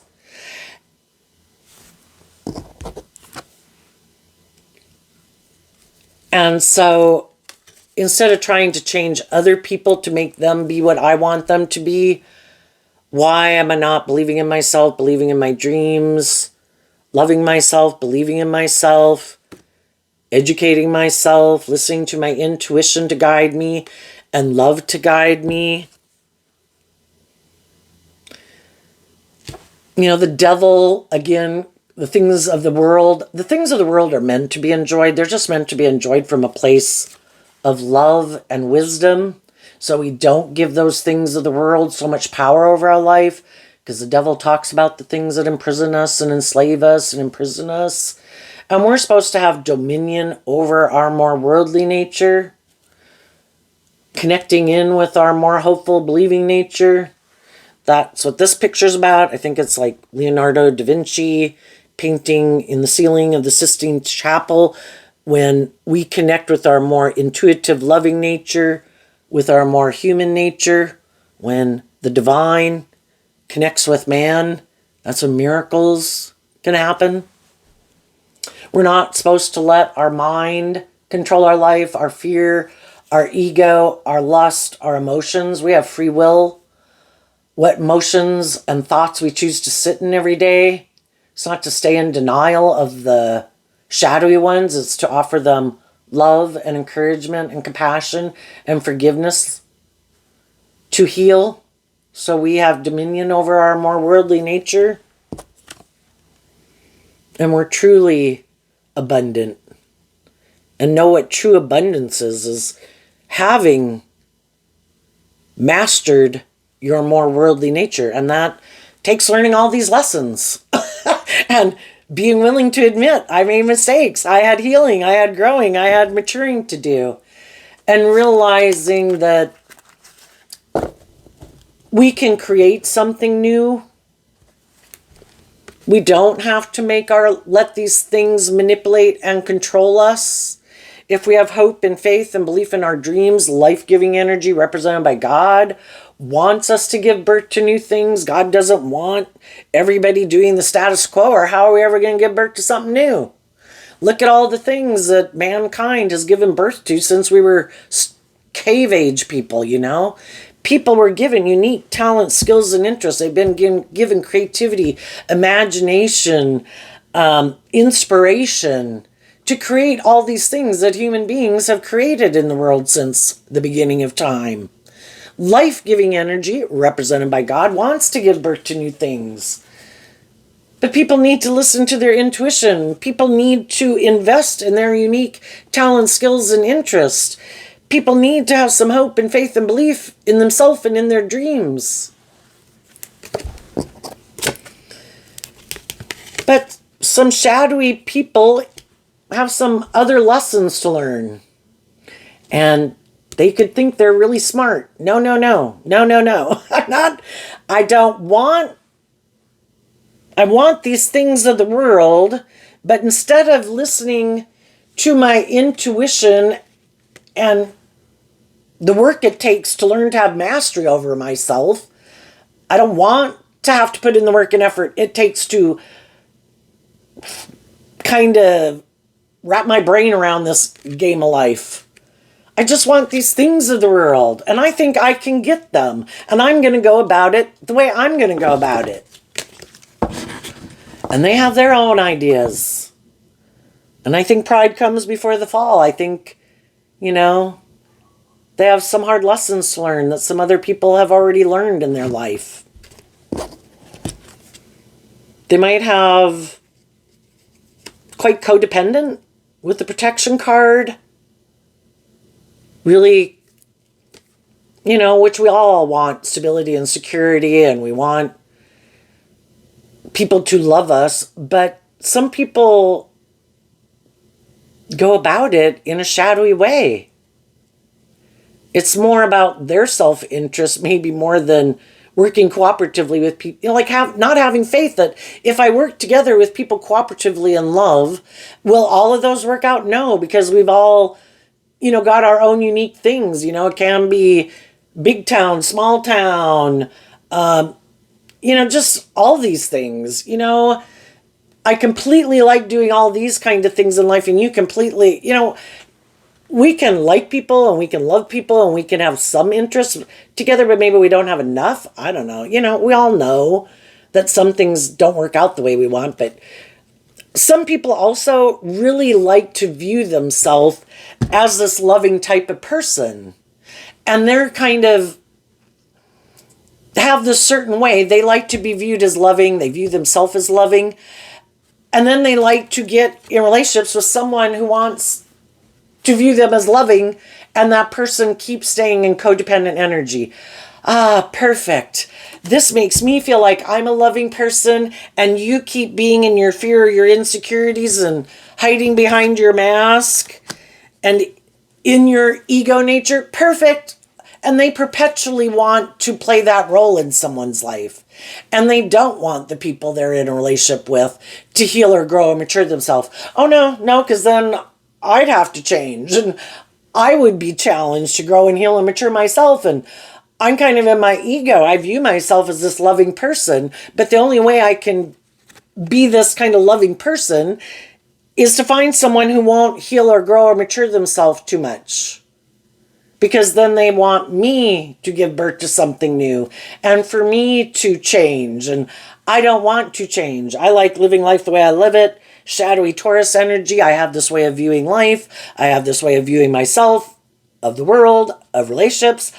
And so instead of trying to change other people to make them be what I want them to be, why am I not believing in myself, believing in my dreams, loving myself, believing in myself, educating myself, listening to my intuition to guide me, and love to guide me? You know, the devil, again, the things of the world are meant to be enjoyed. They're just meant to be enjoyed from a place of love and wisdom. So we don't give those things of the world so much power over our life, because the devil talks about the things that imprison us and enslave us and imprison us. And we're supposed to have dominion over our more worldly nature, connecting in with our more hopeful, believing nature. That's what this picture's about. I think it's like Leonardo da Vinci painting in the ceiling of the Sistine Chapel. When we connect with our more intuitive, loving nature, with our more human nature, when the divine connects with man, that's when miracles can happen. We're not supposed to let our mind control our life, our fear, our ego, our lust, our emotions. We have free will. What emotions and thoughts we choose to sit in every day. It's not to stay in denial of the shadowy ones. It's to offer them love and encouragement and compassion and forgiveness to heal. So we have dominion over our more worldly nature. And we're truly abundant. And know what true abundance is having mastered your more worldly nature. And that takes learning all these lessons and being willing to admit I made mistakes. I had healing, I had growing, I had maturing to do. And realizing that we can create something new. We don't have to let these things manipulate and control us. If we have hope and faith and belief in our dreams, life-giving energy represented by God wants us to give birth to new things. God doesn't want everybody doing the status quo, or how are we ever going to give birth to something new? Look at all the things that mankind has given birth to since we were cave age people, you know? People were given unique talents, skills, and interests. They've been given creativity, imagination, inspiration to create all these things that human beings have created in the world since the beginning of time. Life-giving energy, represented by God, wants to give birth to new things. But people need to listen to their intuition. People need to invest in their unique talents, skills, and interests. People need to have some hope and faith and belief in themselves and in their dreams. But some shadowy people have some other lessons to learn. And they could think they're really smart. No. I want these things of the world, but instead of listening to my intuition and the work it takes to learn to have mastery over myself, I don't want to have to put in the work and effort it takes to kind of wrap my brain around this game of life. I just want these things of the world, and I think I can get them, and I'm going to go about it the way I'm going to go about it. And they have their own ideas. And I think pride comes before the fall. I think, they have some hard lessons to learn that some other people have already learned in their life. They might have quite codependent with the protection card. Really, which we all want stability and security, and we want people to love us, but some people go about it in a shadowy way. It's more about their self-interest, maybe more than working cooperatively with people, not having faith that if I work together with people cooperatively in love, will all of those work out? No, because we've all got our own unique things. It can be big town, small town, just all these things. I completely like doing all these kind of things in life, and you completely, we can like people and we can love people and we can have some interest together, but maybe we don't have enough. I don't know. We all know that some things don't work out the way we want, but some people also really like to view themselves as this loving type of person. And they're kind of have this certain way. They like to be viewed as loving. They view themselves as loving. And then they like to get in relationships with someone who wants to view them as loving, and that person keeps staying in codependent energy. Perfect. This makes me feel like I'm a loving person, and you keep being in your fear, your insecurities, and hiding behind your mask, and in your ego nature. Perfect. And they perpetually want to play that role in someone's life. And they don't want the people they're in a relationship with to heal or grow and mature themselves. Oh, no, because then I'd have to change. And I would be challenged to grow and heal and mature myself. And I'm kind of in my ego. I view myself as this loving person. But the only way I can be this kind of loving person is to find someone who won't heal or grow or mature themselves too much. Because then they want me to give birth to something new and for me to change. And I don't want to change. I like living life the way I live it. Shadowy Taurus energy. I have this way of viewing life. I have this way of viewing myself, of the world, of relationships.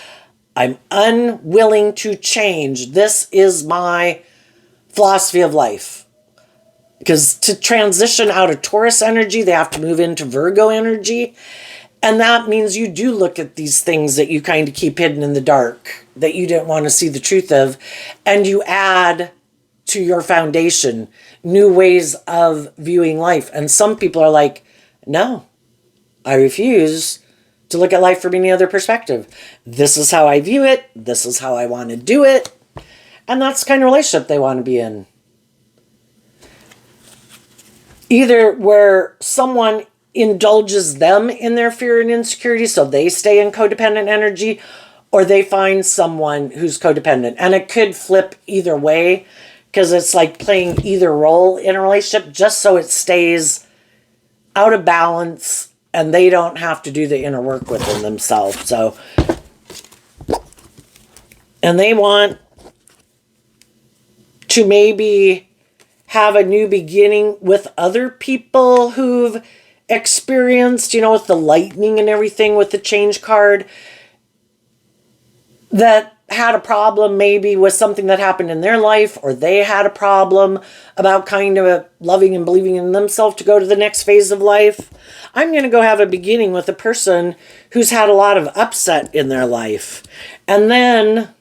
I'm unwilling to change. This is my philosophy of life. Because to transition out of Taurus energy, they have to move into Virgo energy. And that means you do look at these things that you kind of keep hidden in the dark, that you didn't want to see the truth of, and you add to your foundation new ways of viewing life. And some people are like, no, I refuse to look at life from any other perspective. This is how I view it. This is how I want to do it. And that's the kind of relationship they want to be in. Either where someone indulges them in their fear and insecurity so they stay in codependent energy, or they find someone who's codependent. And it could flip either way, because it's like playing either role in a relationship just so it stays out of balance and they don't have to do the inner work within themselves. So, and they want to maybe have a new beginning with other people who've experienced, with the lightning and everything, with the change card, that had a problem maybe with something that happened in their life, or they had a problem about kind of loving and believing in themselves to go to the next phase of life. I'm going to go have a beginning with a person who's had a lot of upset in their life. And then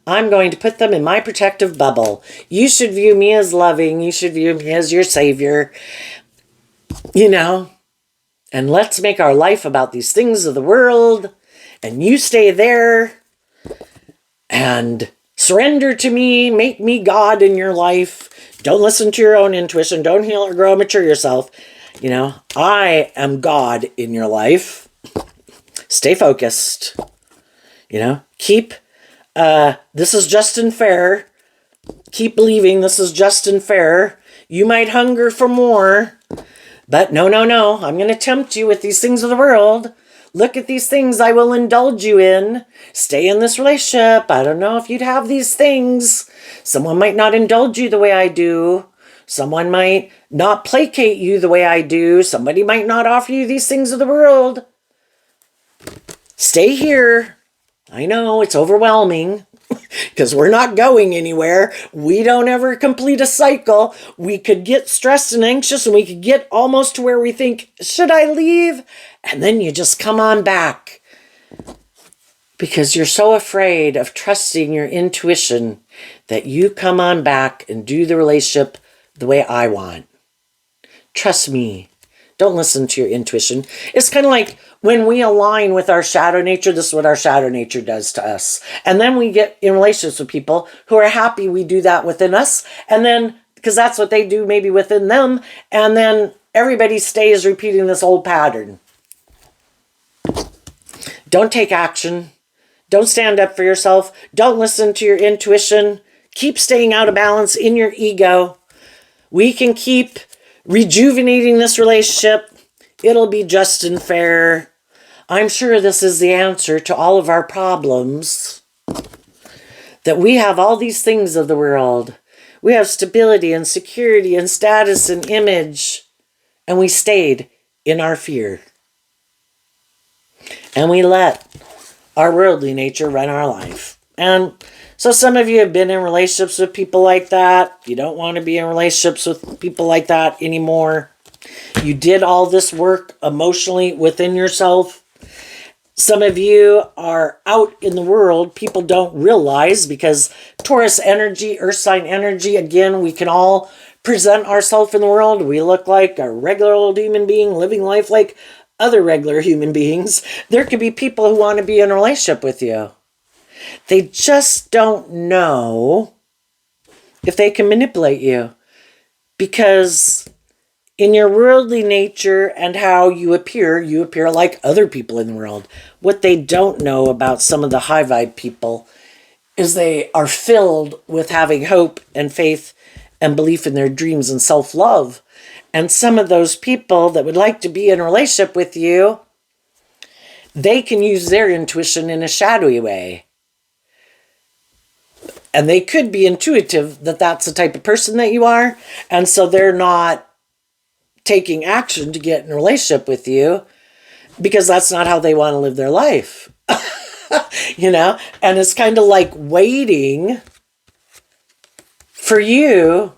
I'm going to put them in my protective bubble. You should view me as loving. You should view me as your savior. And let's make our life about these things of the world. And you stay there and surrender to me. Make me God in your life. Don't listen to your own intuition. Don't heal or grow, mature yourself. I am God in your life. Stay focused. Keep, this is just and fair. Keep believing this is just and fair. You might hunger for more. But no. I'm going to tempt you with these things of the world. Look at these things I will indulge you in. Stay in this relationship. I don't know if you'd have these things. Someone might not indulge you the way I do. Someone might not placate you the way I do. Somebody might not offer you these things of the world. Stay here. I know it's overwhelming. Because we're not going anywhere. We don't ever complete a cycle. We could get stressed and anxious, and we could get almost to where we think, should I leave? And then you just come on back. Because you're so afraid of trusting your intuition that you come on back and do the relationship the way I want. Trust me. Don't listen to your intuition. It's kind of like when we align with our shadow nature, this is what our shadow nature does to us. And then we get in relationships with people who are happy we do that within us. And then, because that's what they do maybe within them. And then everybody stays repeating this old pattern. Don't take action. Don't stand up for yourself. Don't listen to your intuition. Keep staying out of balance in your ego. We can keep rejuvenating this relationship. It'll be just and fair. I'm sure this is the answer to all of our problems. That we have all these things of the world. We have stability and security and status and image. And we stayed in our fear. And we let our worldly nature run our life. And so some of you have been in relationships with people like that. You don't want to be in relationships with people like that anymore. You did all this work emotionally within yourself. Some of you are out in the world. People don't realize because Taurus energy, earth sign energy, again, we can all present ourselves in the world. We look like a regular old human being living life like other regular human beings. There could be people who want to be in a relationship with you. They just don't know if they can manipulate you because in your worldly nature and how you appear like other people in the world. What they don't know about some of the high vibe people is they are filled with having hope and faith and belief in their dreams and self-love. And some of those people that would like to be in a relationship with you, they can use their intuition in a shadowy way. And they could be intuitive that that's the type of person that you are. And so they're not taking action to get in a relationship with you because that's not how they want to live their life. You know? And it's kind of like waiting for you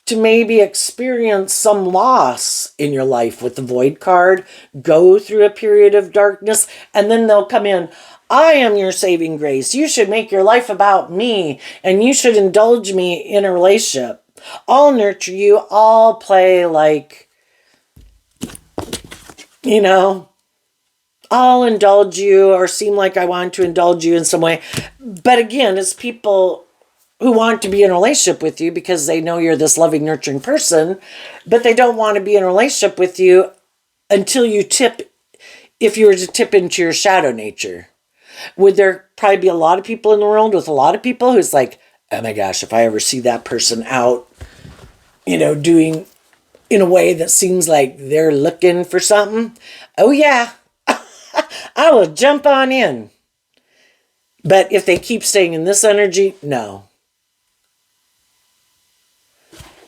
to maybe experience some loss in your life with the Void card, go through a period of darkness, and then they'll come in. I am your saving grace. You should make your life about me, and you should indulge me in a relationship. I'll nurture you. I'll play like, you know, I'll indulge you or seem like I want to indulge you in some way. But again, it's people who want to be in a relationship with you because they know you're this loving, nurturing person, but they don't want to be in a relationship with you until you tip, if you were to tip into your shadow nature. Would there probably be a lot of people in the world with a lot of people who's like, oh my gosh, if I ever see that person out, you know, doing in a way that seems like they're looking for something, oh yeah, I will jump on in. But if they keep staying in this energy, no.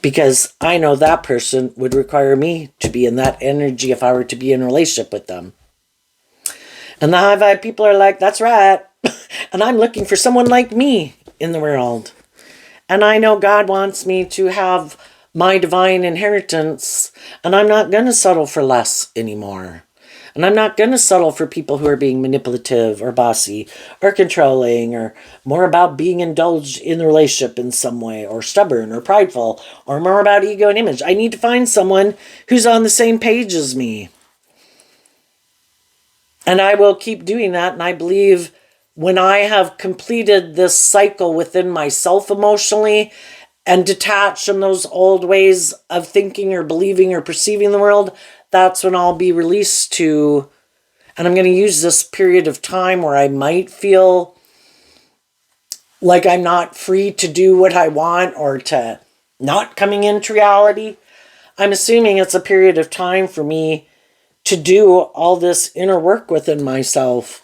Because I know that person would require me to be in that energy if I were to be in a relationship with them. And the high vibe people are like, that's right. And I'm looking for someone like me in the world. And I know God wants me to have my divine inheritance. And I'm not going to settle for less anymore. And I'm not going to settle for people who are being manipulative or bossy or controlling or more about being indulged in the relationship in some way or stubborn or prideful or more about ego and image. I need to find someone who's on the same page as me. And I will keep doing that. And I believe when I have completed this cycle within myself emotionally and detached from those old ways of thinking or believing or perceiving the world, that's when I'll be released to, and I'm going to use this period of time where I might feel like I'm not free to do what I want or to not coming into reality. I'm assuming it's a period of time for me to do all this inner work within myself.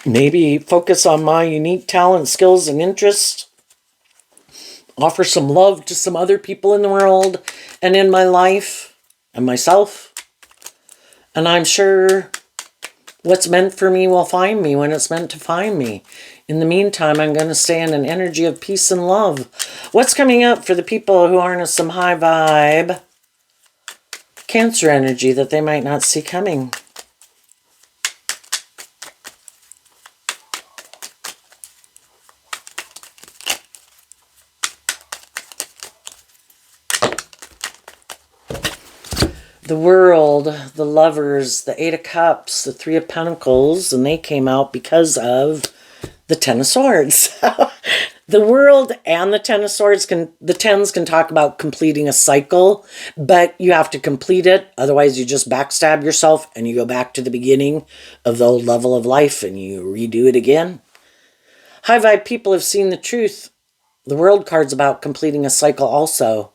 Maybe focus on my unique talent, skills, and interests. Offer some love to some other people in the world and in my life and myself. And I'm sure what's meant for me will find me when it's meant to find me. In the meantime, I'm going to stay in an energy of peace and love. What's coming up for the people who aren't some high vibe Cancer energy that they might not see coming? The World, the Lovers, the Eight of Cups, the Three of Pentacles, and they came out because of the Ten of Swords. The World and the Ten of Swords the tens can talk about completing a cycle, but you have to complete it. Otherwise, you just backstab yourself and you go back to the beginning of the old level of life and you redo it again. High vibe people have seen the truth. The World card's about completing a cycle also.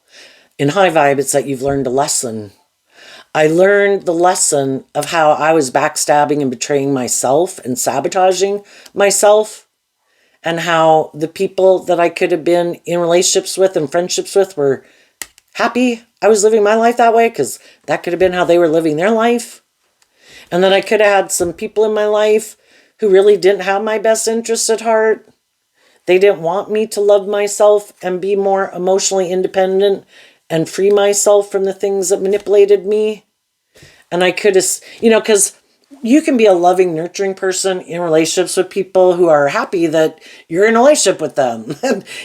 In high vibe, it's that you've learned a lesson. I learned the lesson of how I was backstabbing and betraying myself and sabotaging myself, and how the people that I could have been in relationships with and friendships with were happy I was living my life that way, because that could have been how they were living their life. And then I could have had some people in my life who really didn't have my best interests at heart. They didn't want me to love myself and be more emotionally independent and free myself from the things that manipulated me. And I could have, because you can be a loving, nurturing person in relationships with people who are happy that you're in a relationship with them.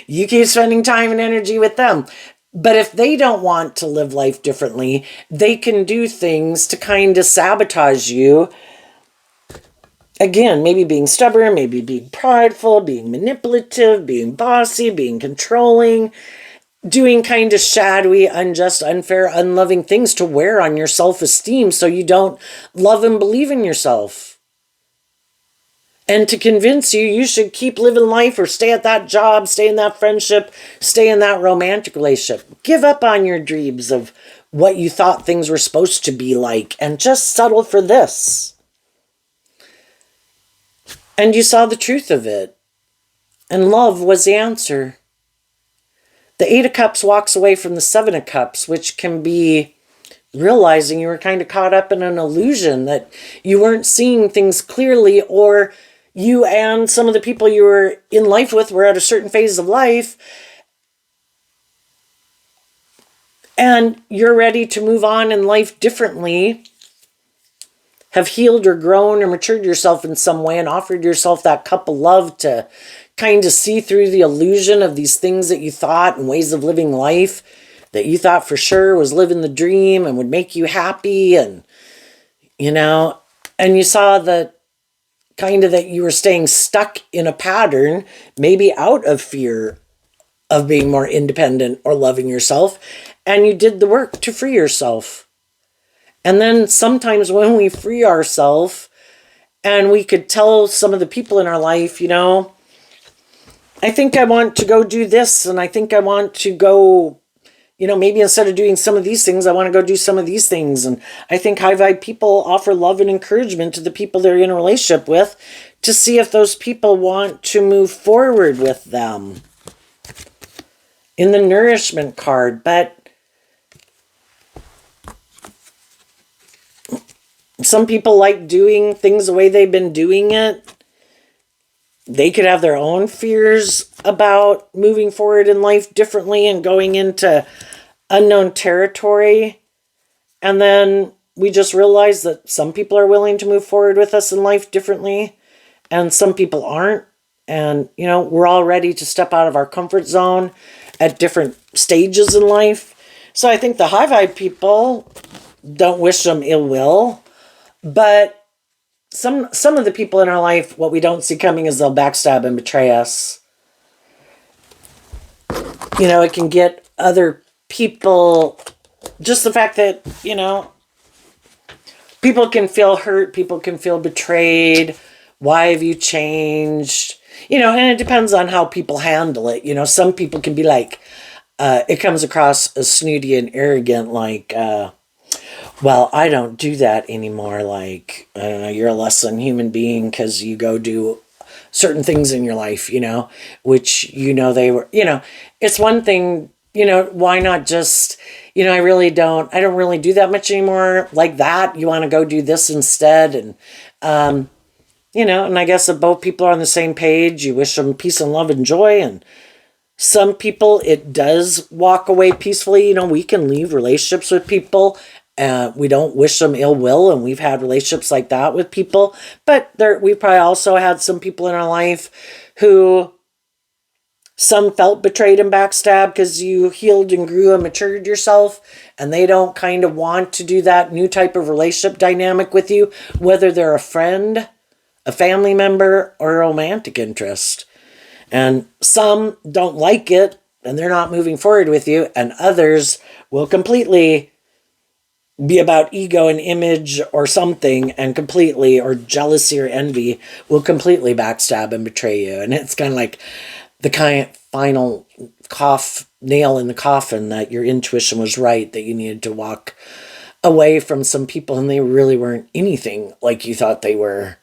You keep spending time and energy with them. But if they don't want to live life differently, they can do things to kind of sabotage you. Again, maybe being stubborn, maybe being prideful, being manipulative, being bossy, being controlling, doing kind of shadowy, unjust, unfair, unloving things to wear on your self-esteem so you don't love and believe in yourself. And to convince you should keep living life or stay at that job, stay in that friendship, stay in that romantic relationship. Give up on your dreams of what you thought things were supposed to be like and just settle for this. And you saw the truth of it. And love was the answer. The Eight of Cups walks away from the Seven of Cups, which can be realizing you were kind of caught up in an illusion, that you weren't seeing things clearly, or you and some of the people you were in life with were at a certain phase of life, and you're ready to move on in life differently, have healed or grown or matured yourself in some way and offered yourself that cup of love to kind of see through the illusion of these things that you thought and ways of living life that you thought for sure was living the dream and would make you happy. And, and you saw that kind of that you were staying stuck in a pattern, maybe out of fear of being more independent or loving yourself. And you did the work to free yourself. And then sometimes when we free ourselves and we could tell some of the people in our life, I think I want to go do this, and I think I want to go, maybe instead of doing some of these things, I want to go do some of these things. And I think high vibe people offer love and encouragement to the people they're in a relationship with to see if those people want to move forward with them. In the nourishment card, but some people like doing things the way they've been doing it. They could have their own fears about moving forward in life differently and going into unknown territory. And then we just realize that some people are willing to move forward with us in life differently, and some people aren't. And, we're all ready to step out of our comfort zone at different stages in life. So I think the high vibe people, don't wish them ill will, but some of the people in our life, what we don't see coming is they'll backstab and betray us. It can get other people, just the fact that, people can feel hurt, people can feel betrayed. Why have you changed? And it depends on how people handle it. Some people can be like, it comes across as snooty and arrogant, like, well, I don't do that anymore. Like, I don't know, you're a less than human being because you go do certain things in your life, which, they were, it's one thing, why not just, I don't really do that much anymore like that. You want to go do this instead. And, and I guess if both people are on the same page, you wish them peace and love and joy. And some people, it does walk away peacefully. We can leave relationships with people. We don't wish them ill will, and we've had relationships like that with people. But we've probably also had some people in our life who some felt betrayed and backstabbed because you healed and grew and matured yourself, and they don't kind of want to do that new type of relationship dynamic with you, whether they're a friend, a family member, or a romantic interest. And some don't like it, and they're not moving forward with you, and others will completely be about ego and image or something, and completely, or jealousy or envy, will completely backstab and betray you. And it's kind of like the kind of final nail in the coffin that your intuition was right, that you needed to walk away from some people and they really weren't anything like you thought they were.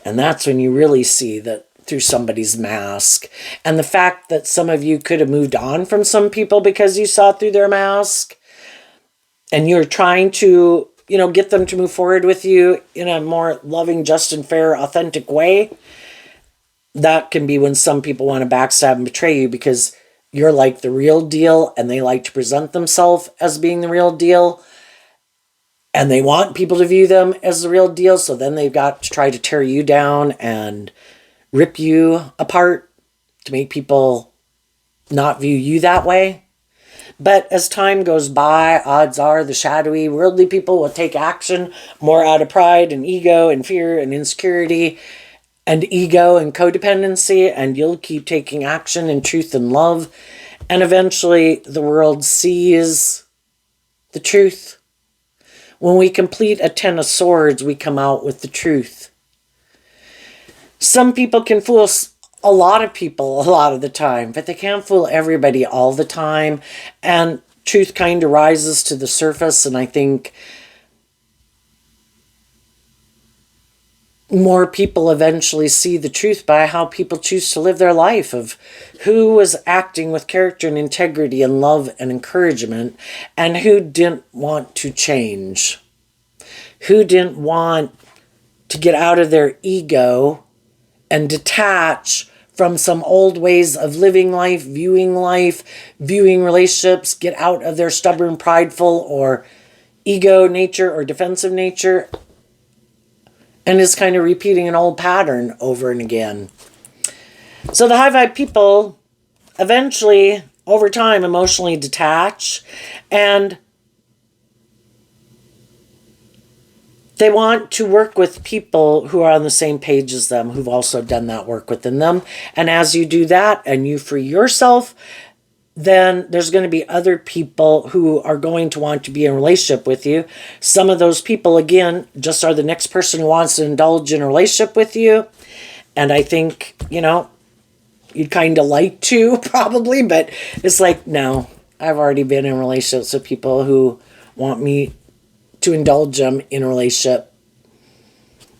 And that's when you really see that through somebody's mask. And the fact that some of you could have moved on from some people because you saw through their mask and you're trying to, get them to move forward with you in a more loving, just and fair, authentic way. That can be when some people want to backstab and betray you because you're like the real deal and they like to present themselves as being the real deal. And they want people to view them as the real deal. So then they've got to try to tear you down and rip you apart to make people not view you that way. But as time goes by, odds are the shadowy, worldly people will take action more out of pride and ego and fear and insecurity and ego and codependency. And you'll keep taking action in truth and love. And eventually the world sees the truth. When we complete a 10 of swords, we come out with the truth. Some people can fool a lot of people a lot of the time, but they can't fool everybody all the time. And truth kind of rises to the surface. And I think more people eventually see the truth by how people choose to live their life, of who was acting with character and integrity and love and encouragement, and who didn't want to change, who didn't want to get out of their ego and detach from some old ways of living life, viewing relationships, get out of their stubborn, prideful, or ego nature or defensive nature, and is kind of repeating an old pattern over and again. So the high vibe people eventually, over time, emotionally detach, and they want to work with people who are on the same page as them, who've also done that work within them. And as you do that and you free yourself, then there's going to be other people who are going to want to be in a relationship with you. Some of those people, again, just are the next person who wants to indulge in a relationship with you. And I think, you'd kind of like to probably, but it's like, no, I've already been in relationships with people who want me to indulge them in a relationship.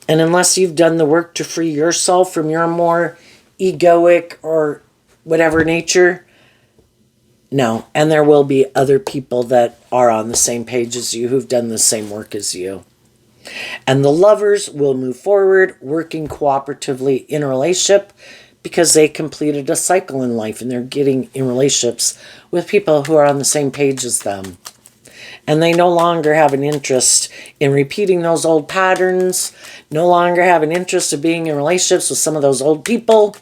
And unless you've done the work to free yourself from your more egoic or whatever nature, no. And there will be other people that are on the same page as you, who've done the same work as you. And the lovers will move forward, working cooperatively in a relationship because they completed a cycle in life and they're getting in relationships with people who are on the same page as them. And they no longer have an interest in repeating those old patterns, no longer have an interest in being in relationships with some of those old people.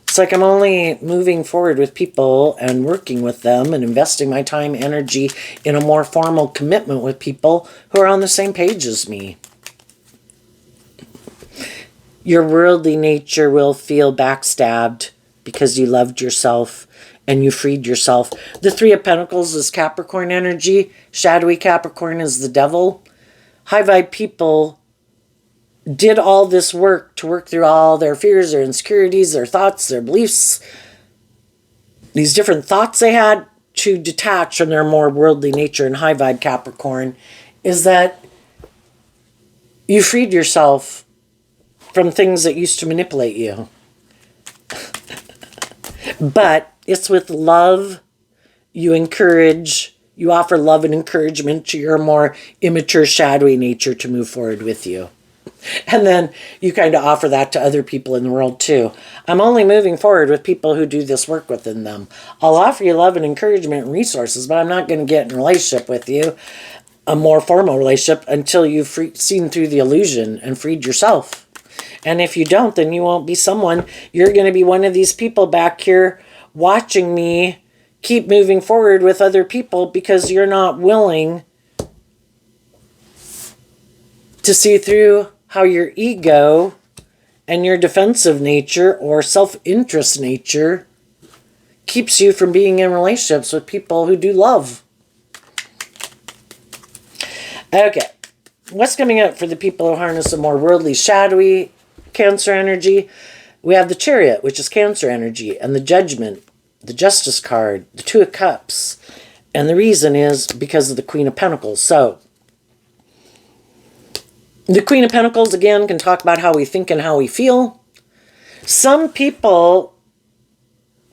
It's like I'm only moving forward with people and working with them and investing my time, energy in a more formal commitment with people who are on the same page as me. Your worldly nature will feel backstabbed because you loved yourself and you freed yourself. The Three of Pentacles is Capricorn energy. Shadowy Capricorn is the devil. High vibe people did all this work to work through all their fears, their insecurities, their thoughts, their beliefs, these different thoughts they had to detach from their more worldly nature. And high vibe Capricorn is that you freed yourself from things that used to manipulate you. But it's with love. You offer love and encouragement to your more immature, shadowy nature to move forward with you. And then you kind of offer that to other people in the world too. I'm only moving forward with people who do this work within them. I'll offer you love and encouragement and resources, but I'm not going to get in a relationship with you, a more formal relationship, until you've seen through the illusion and freed yourself. And if you don't, then you won't be someone. You're going to be one of these people back here watching me keep moving forward with other people because you're not willing to see through how your ego and your defensive nature or self-interest nature keeps you from being in relationships with people who do love. Okay, what's coming up for the people who harness a more worldly, shadowy Cancer energy? We have the Chariot, which is Cancer energy, and the Judgment, the Justice card, the Two of Cups, And the reason is because of the Queen of Pentacles. So, the Queen of Pentacles, again, can talk about how we think and how we feel. Some people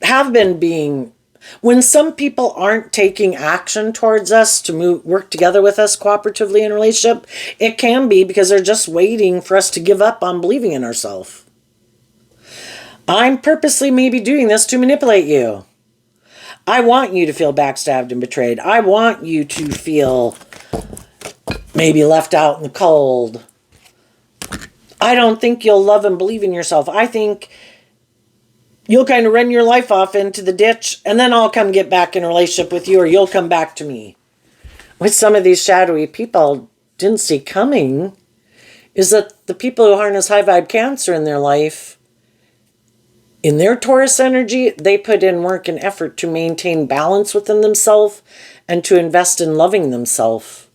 have been being... When some people aren't taking action towards us to work together with us cooperatively in a relationship, it can be because they're just waiting for us to give up on believing in ourselves. I'm purposely maybe doing this to manipulate you. I want you to feel backstabbed and betrayed. I want you to feel maybe left out in the cold. I don't think you'll love and believe in yourself. I think you'll kind of run your life off into the ditch, and then I'll come get back in a relationship with you, or you'll come back to me. What some of these shadowy people didn't see coming is that the people who harness high vibe Cancer in their life, in their Taurus energy, they put in work and effort to maintain balance within themselves and to invest in loving themselves.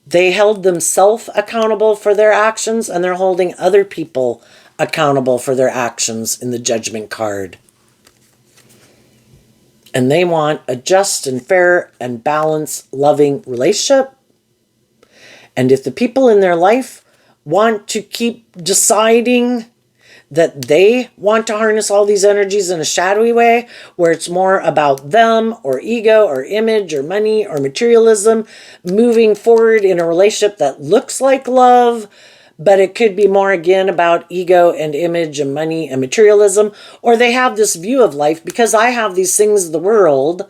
They held themselves accountable for their actions, and they're holding other people accountable for their actions in the Judgment card. And they want a just and fair and balanced, loving relationship. And if the people in their life want to keep deciding that they want to harness all these energies in a shadowy way, where it's more about them or ego or image or money or materialism, moving forward in a relationship that looks like love, but it could be more again about ego and image and money and materialism, or they have this view of life, because I have these things of the world,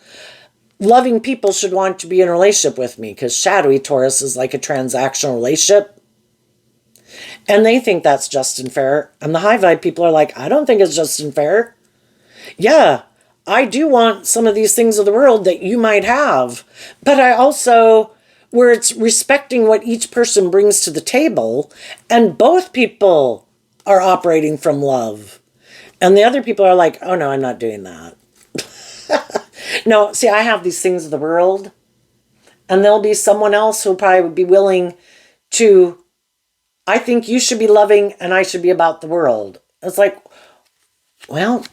loving people should want to be in a relationship with me, because shadowy Taurus is like a transactional relationship. And they think that's just and fair. And the high vibe people are like, I don't think it's just and fair. Yeah, I do want some of these things of the world that you might have. But I also, where it's respecting what each person brings to the table, and both people are operating from love. And the other people are like, oh no, I'm not doing that. No, see, I have these things of the world. And there'll be someone else who'll probably be willing to... I think you should be loving and I should be about the world. It's like, well,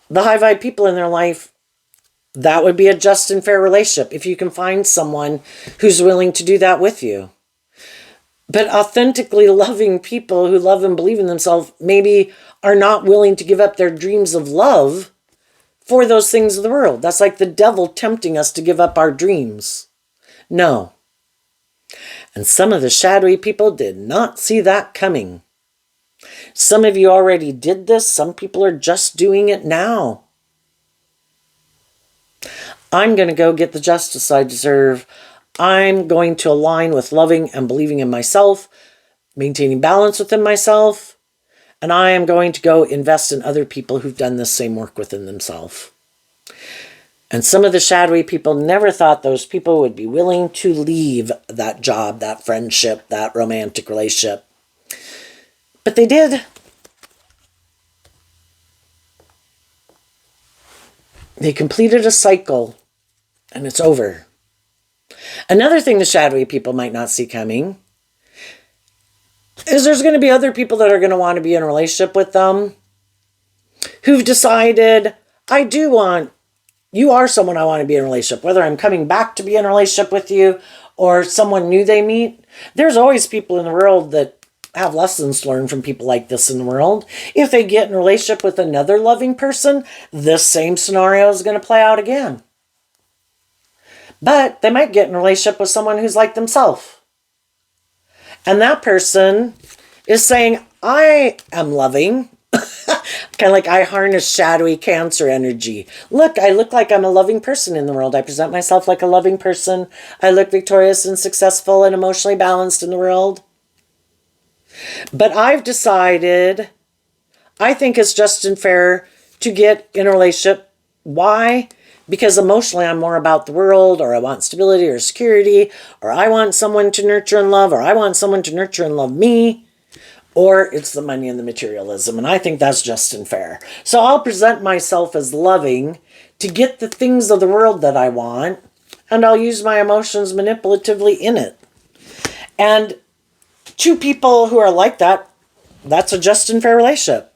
the high vibe people in their life, that would be a just and fair relationship if you can find someone who's willing to do that with you. But authentically loving people who love and believe in themselves maybe are not willing to give up their dreams of love for those things of the world. That's like the devil tempting us to give up our dreams. No. And some of the shadowy people did not see that coming. Some of you already did this. Some people are just doing it now. I'm going to go get the justice I deserve. I'm going to align with loving and believing in myself, maintaining balance within myself, and I am going to go invest in other people who've done the same work within themselves. And some of the shadowy people never thought those people would be willing to leave that job, that friendship, that romantic relationship. But they did. They completed a cycle, and it's over. Another thing the shadowy people might not see coming is there's going to be other people that are going to want to be in a relationship with them who've decided, you are someone I want to be in a relationship, whether I'm coming back to be in a relationship with you or someone new they meet. There's always people in the world that have lessons learned from people like this in the world. If they get in a relationship with another loving person, this same scenario is going to play out again. But they might get in a relationship with someone who's like themselves. And that person is saying, I am loving. Kind of like I harness shadowy Cancer energy. Look, I look like I'm a loving person in the world. I present myself like a loving person. I look victorious and successful and emotionally balanced in the world. But I've decided, I think it's just and fair to get in a relationship. Why? Because emotionally I'm more about the world, or I want stability or security, or I want someone to nurture and love, or I want someone to nurture and love me. Or it's the money and the materialism. And I think that's just and fair. So I'll present myself as loving to get the things of the world that I want. And I'll use my emotions manipulatively in it. And two people who are like that, that's a just and fair relationship.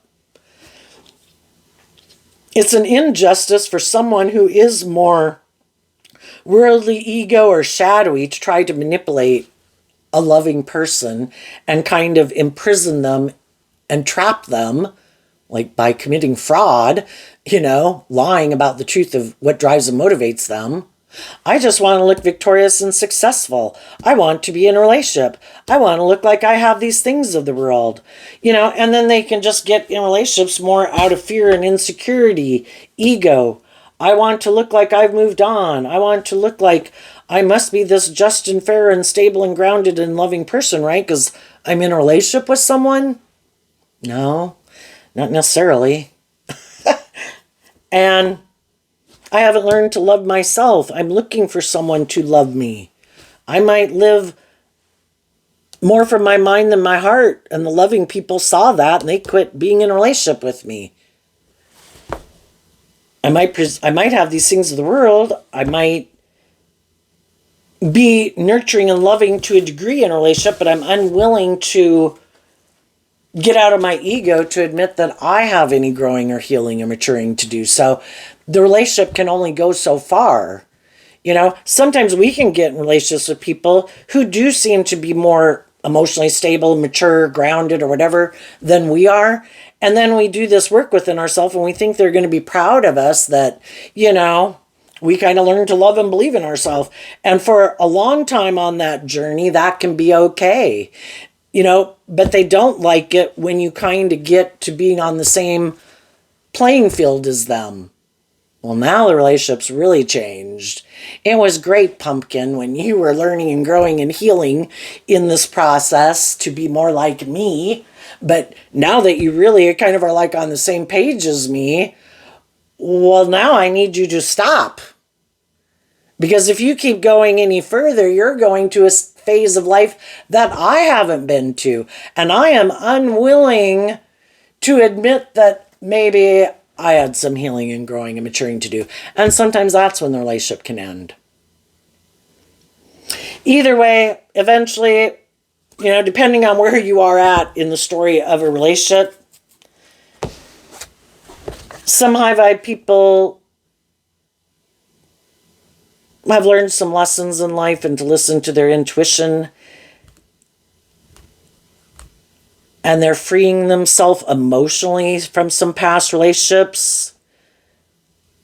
It's an injustice for someone who is more worldly ego or shadowy to try to manipulate a loving person and kind of imprison them and trap them, like by committing fraud, lying about the truth of what drives and motivates them. I just want to look victorious and successful. I want to be in a relationship. I want to look like I have these things of the world, and then they can just get in relationships more out of fear and insecurity, ego. I want to look like I've moved on. I want to look like I must be this just and fair and stable and grounded and loving person, right? Because I'm in a relationship with someone? No, not necessarily. And I haven't learned to love myself. I'm looking for someone to love me. I might live more from my mind than my heart, and the loving people saw that and they quit being in a relationship with me. I might have these things of the world. I might be nurturing and loving to a degree in a relationship, but I'm unwilling to get out of my ego to admit that I have any growing or healing or maturing to do. So the relationship can only go so far. Sometimes we can get in relationships with people who do seem to be more emotionally stable, mature, grounded, or whatever than we are. And then we do this work within ourselves and we think they're going to be proud of us that, we kind of learn to love and believe in ourselves. And for a long time on that journey, that can be okay. But they don't like it when you kind of get to being on the same playing field as them. Well, now the relationship's really changed. It was great, Pumpkin, when you were learning and growing and healing in this process to be more like me. But now that you really kind of are like on the same page as me, well, now I need you to stop. Because if you keep going any further, you're going to a phase of life that I haven't been to. And I am unwilling to admit that maybe I had some healing and growing and maturing to do. And sometimes that's when the relationship can end. Either way, eventually, depending on where you are at in the story of a relationship, some high vibe people have learned some lessons in life and to listen to their intuition. And they're freeing themselves emotionally from some past relationships.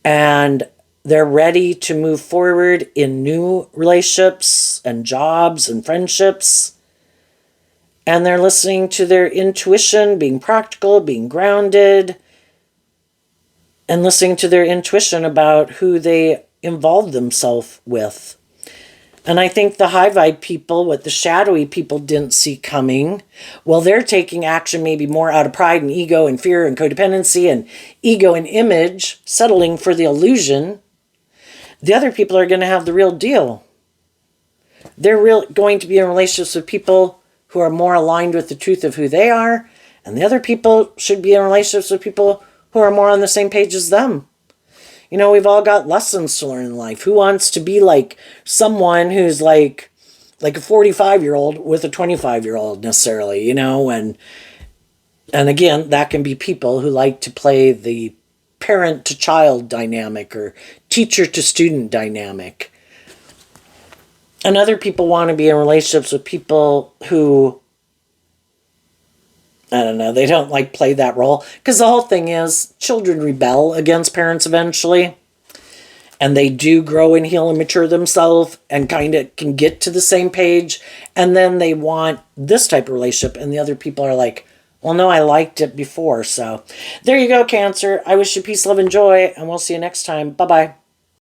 And they're ready to move forward in new relationships and jobs and friendships. And they're listening to their intuition, being practical, being grounded, and listening to their intuition about who they involve themselves with. And I think the high vibe people, what the shadowy people didn't see coming, well, they're taking action maybe more out of pride and ego and fear and codependency and ego and image, settling for the illusion. The other people are going to have the real deal. They're going to be in relationships with people who are more aligned with the truth of who they are. And the other people should be in relationships with people who are more on the same page as them. We've all got lessons to learn in life. Who wants to be like someone who's like a 45-year-old with a 25-year-old necessarily, And again, that can be people who like to play the parent to child dynamic or teacher to student dynamic. And other people want to be in relationships with people who, I don't know, they don't play that role. Because the whole thing is children rebel against parents eventually. And they do grow and heal and mature themselves and kind of can get to the same page. And then they want this type of relationship. And the other people are like, well, no, I liked it before. So there you go, Cancer. I wish you peace, love, and joy. And we'll see you next time. Bye-bye.